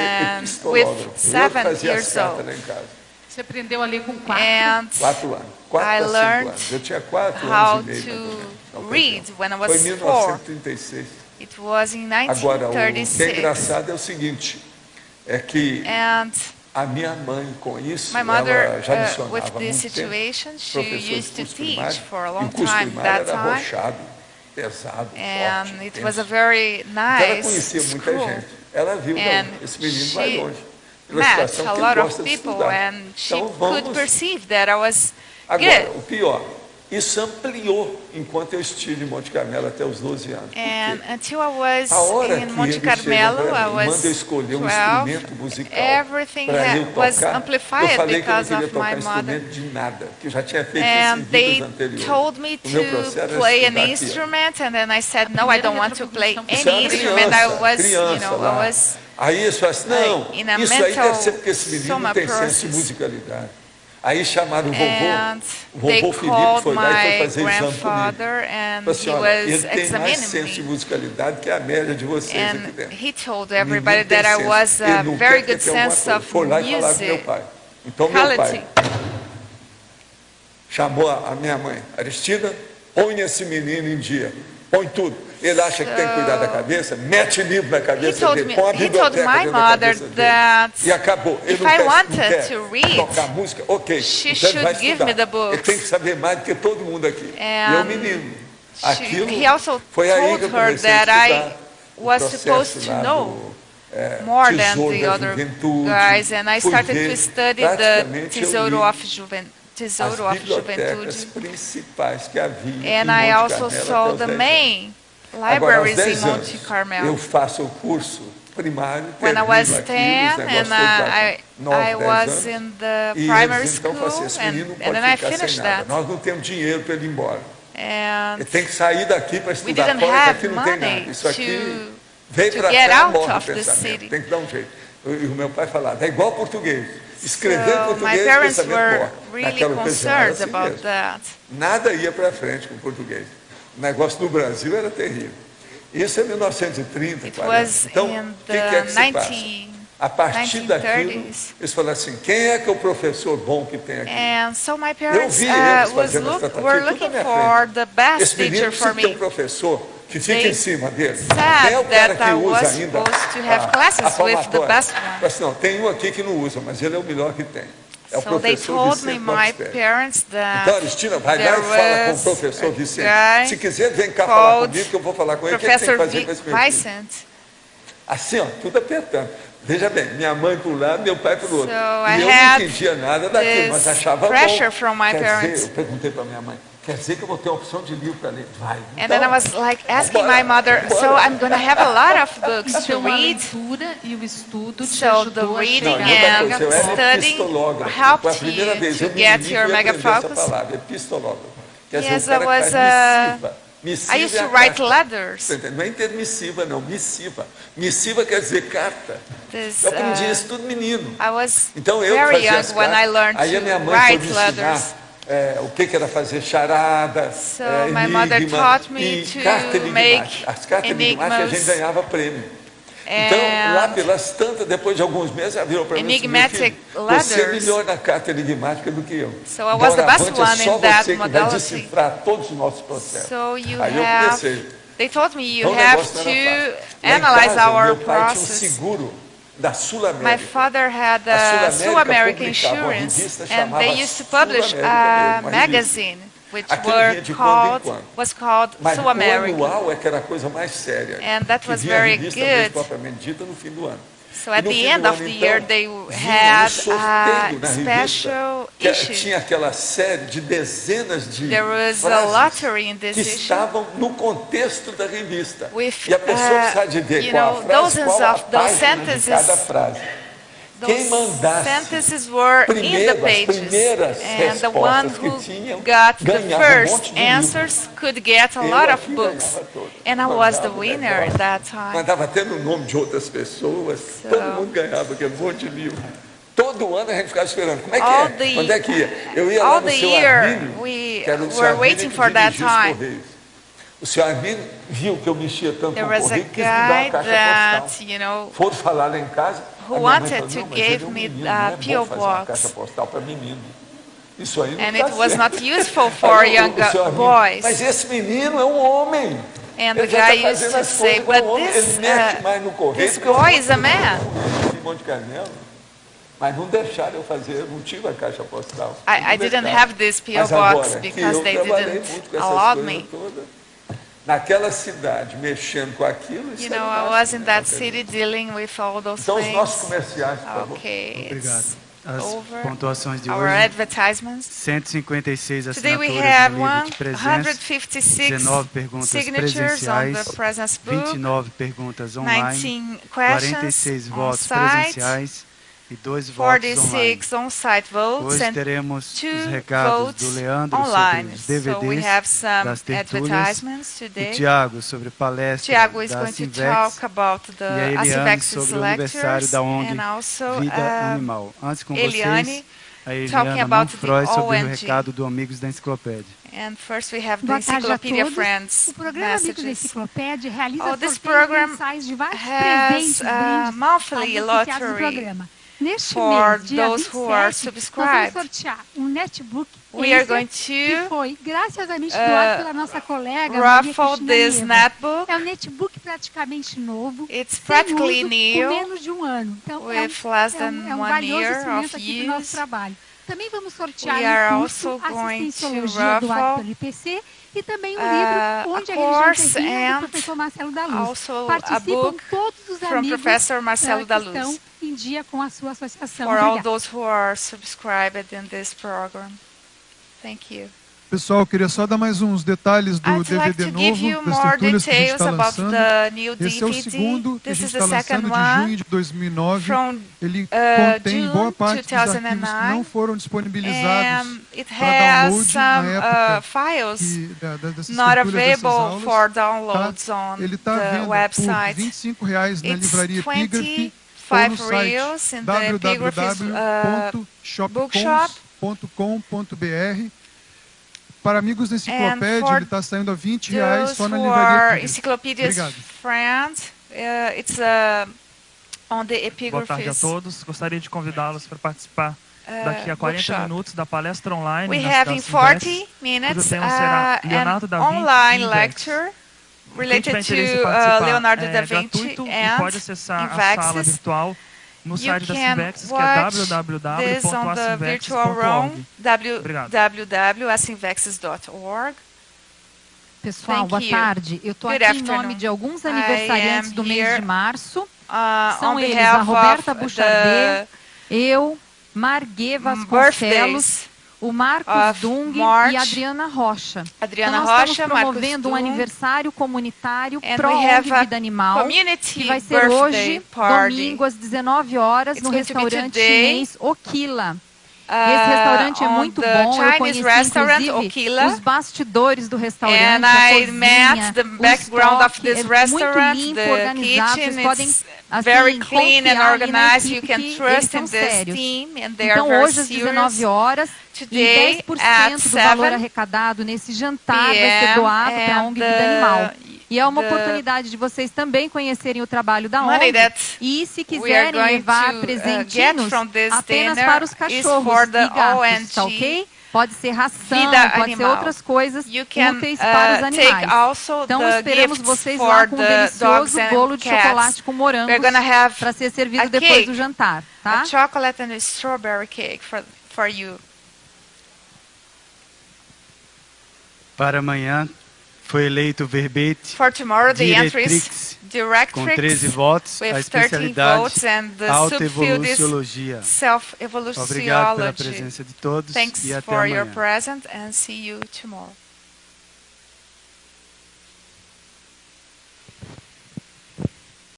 with epistólogo. 7 years old. Lá em casa. Você aprendeu a ler com 4? And 4 anos. 4 I a 5 learned anos. Eu tinha 4 how anos e meio. to read when I Foi was em 4. 1936. It was in Agora, o que é 1936. engraçado é o seguinte, é que And a minha mãe com isso, my mother, ela já lecionava with há muito this tempo. situation, she used to teach for a E o long curso time primário that era time. arrochado, pesado, And forte, it intenso. was a very Então ela nice conhecia muita school. gente. Ela viu, não, esse menino vai longe. Met a lot of people, and she could perceive that I was Agora, o pior, isso ampliou enquanto eu estive em Monte Carmelo até os 12 anos. And until I was in Monte Carmelo, I was 12. Everything was amplified because of my mother. And they told me to play an instrument, and then I said, no, I don't want to play any instrument. I was Aí isso assim, não, in a isso aí mental deve ser porque esse menino não tem senso de musicalidade. Aí chamaram o vovô Felipe foi lá e foi fazer exame comigo. Senhora, ele tem mais senso de musicalidade que a média de vocês aqui dentro. He told everybody that I was a very good sense of foi lá e falar com meu pai. Então meu pai chamou a minha mãe, Aristina, põe esse menino em dia, põe tudo. Ele acha que tem que cuidar da cabeça, mete livro na cabeça dele, põe a biblioteca dentro da cabeça dele. E acabou. Ele não quer tocar música, ok. Então ele vai estudar. Ele tem que saber mais do que todo mundo aqui. E eu, menino. Aquilo foi aí que eu comecei a estudar o processo lá do more than the other guys, and I started to study the Tesouro of Juventude. As bibliotecas principais que havia and I also saw the main libraries in Monte Carmelo. Eu faço o curso primário. When I was 10 and I was in the primary school, and then I finished that. Nós não temos dinheiro para ele ir embora. And ele tem que sair daqui para we estudar. didn't Fora, have aqui não tem nada. money Isso aqui to vem para get cá, out morre of o the pensamento. city. Tem que dar um jeito. E o meu pai falava, é igual português. Escrever So português, my parents pensamento were morre. really Naquela ocasião era concerned assim about mesmo. that. Nada ia para frente com o português. O negócio no Brasil era terrível. Isso é 1930, 40. Então, o que é que se passa? A partir daquilo, eles falaram assim, quem é que é o professor bom que tem aqui? And so my parents were looking for the best teacher for me. Tem um professor que fica em cima dele. Said é o cara that que I usa was ainda supposed to have classes with the best one. Assim, não, tem um aqui que não usa, mas ele é o melhor que tem. É o So they professor told me, my parents, that então, Aristina, vai lá e fala com o professor Vicente. Se quiser, vem cá falar comigo que eu vou falar com ele. O que ele tem que fazer com esse menino? Assim, ó, tudo apertando. Veja bem, minha mãe por um lado, meu pai por outro. E eu não entendia nada daquilo, mas achava bom. Quer dizer, eu perguntei para minha mãe, quer dizer que eu vou ter uma opção de livro para ler? Vai. And then I was like asking my mother, so I'm going to have a lot of books to read. So the reading and studying helped you to get your mega focus. Yes, I was. I used to write letters. Não é intermissiva, não, missiva. Missiva quer dizer carta. Eu aprendi isso tudo menino. I was então eu very fazia young as when I learned aí a minha to mãe write foi me ensinar, letters. O que era fazer charada, So my mother taught me to make as cartas enigmáticas a gente ganhava prêmio. Então, lá pelas tantas, depois de alguns meses, ela virou para mim e disse, você é melhor na carta enigmática do que eu. So I was the best one in that modality. Vai decifrar todos os nossos processos. So you aí eu comecei. They told me you have to analyze our meu pai process. tinha um seguro da Sul-América. My father had a Sul-American insurance, and they used to publish a magazine which was called Sul-American. Anual é que era a coisa mais séria. And that was very good. Propriamente dita no fim do ano. So at the end of the year, they had a special issue. Tinha aquela série de dezenas de There was a lottery in this que issue. estavam no contexto da revista. With, e a pessoa precisa de ver qual a frase, qual a página de cada frase. Quem mandasse sentences were in the pages, and the one who got the first answers could get a lot of books. And I was the winner at that time. Mandava até no nome de outras pessoas, todo mundo ganhava aquele monte de livro. Todo ano a gente ficava esperando. Como é que é? Quando é que ia? Eu ia lá no seu Armínio, que era o seu Armínio que dirigia os Correios. O senhor Armínio viu que eu mexia tanto com o correio que quis me dar uma caixa postal. Foram falar lá em casa. Who wanted to give me a P.O. box. Isso aí não and it was not useful for young boys. Mas esse menino é um homem. And the guy used to say, but this boy is a man. Mas não deixaram eu fazer, não tive a caixa postal. I didn't have this P.O. box because they didn't allow me. naquela cidade mexendo com aquilo. You know, I was in that city dealing with all those então, things. Os nossos comerciais, por favor. Okay, obrigado. As over. pontuações de Our hoje, advertisements. 156 Today we assinaturas have no livro de presença, 156 19 perguntas signatures on the presenciais, presence book, 29 perguntas online, 19 questions 46 votos on site, presenciais e 2 votos online. 46 on-site votes Hoje and teremos os 2 recados votes do Leandro online. sobre os So we have DVDs some das tertúlias, advertisements o today. Tiago sobre palestra Tiago is da going to Sinvex talk about e a the Eliane Asivex's sobre o aniversário lectures da ONG and also Vida Animal. Antes com Eliane vocês, a talking Eliana about the Manfroy sobre o ONG. recado do Amigos da Enciclopédia. And first we have the Boa tarde a Encyclopedia todos. Friends O programa Amigos da messages. Enciclopédia realiza This sorteios program mensais de vários has presentes, brindes monthly aos associados do lottery programa. Neste for mês, dia those who are 27, nós subscribed. vamos sortear netbook We are Acer, going que to foi graciosamente doado pela nossa colega Maria raffle Cristina this Neva. netbook. É um netbook praticamente novo, It's sem practically uso, new, com menos de um ano. Então, with less than um 1 valioso year instrumento of aqui do nosso use. trabalho. Também vamos sortear We are um curso also going to Assistenciologia do Hábito raffle LPC e também um livro Onde a course Religião Termina, and do professor Marcelo da Luz. also a Participam book todos os from amigos Professor Marcelo da que estão Luz. em dia com a sua associação. For all Obrigada. those who are subscribed in this program. Thank you. Pessoal, eu queria só dar mais uns detalhes do I'd like DVD to give you novo, das more tertúlias que a gente details está about lançando. the new Esse é o DVD. segundo que a This gente is the está second lançando de one junho de 2009. from Ele contém June boa parte dos arquivos que 2009, não foram disponibilizados and it para has download some na época files dessas not tertúlias, dessas available aulas. for downloads Tá? on Ele está the vendo por website. R$25 na It's livraria Epígrafe ou 25 no site reals in the Epigraphy's www.shopcons.com.br. Para Amigos da Enciclopédia, ele está saindo a R$20 só na livraria Encyclopedia's Friends, it's on the Epigraphy's. Boa tarde a todos. Gostaria de convidá-los para participar daqui a 40 minutos da palestra online. We have in 40 minutes an online lecture related to Leonardo da Vinci and pode acessar a sala virtual no site da Sinvex, que é www.assinvex.org. www.assinvex.org. Pessoal, boa tarde. Eu estou aqui em nome de alguns aniversariantes do mês de março. São eles a Roberta Bouchardet, eu, Marguê Vasconcelos, o Marcos Dung e a Adriana Rocha. Então, nós estamos promovendo um aniversário comunitário pró-ONG Vida Animal, que vai ser hoje, domingo, às 19 horas, no restaurante chinês Okila. Esse restaurante é muito bom, eu conheci inclusive os bastidores do restaurante, a cozinha, o estoque, é muito limpo, organizado, vocês podem Very clean and confiar organized. na You equipe, can que trust eles in são this sérios. team, and they are Então very hoje às 19 horas Today, e 10% do valor arrecadado nesse jantar vai ser doado para a ONG Vida Animal. E é uma oportunidade de vocês também conhecerem o trabalho da ONG. E se quiserem levar presentinhos apenas para os cachorros e gatos, tá ok? Pode ser ração, pode ser outras coisas úteis para os animais. Então esperamos vocês lá com um delicioso bolo de chocolate com morangos para ser servido depois do jantar, tá? A chocolate and a strawberry cake for you. Para amanhã foi eleito o verbete Directrix com 13 votos, a especialidade autoevoluciologia. Obrigado pela presença de todos e até amanhã. Thanks for your presence and see you tomorrow.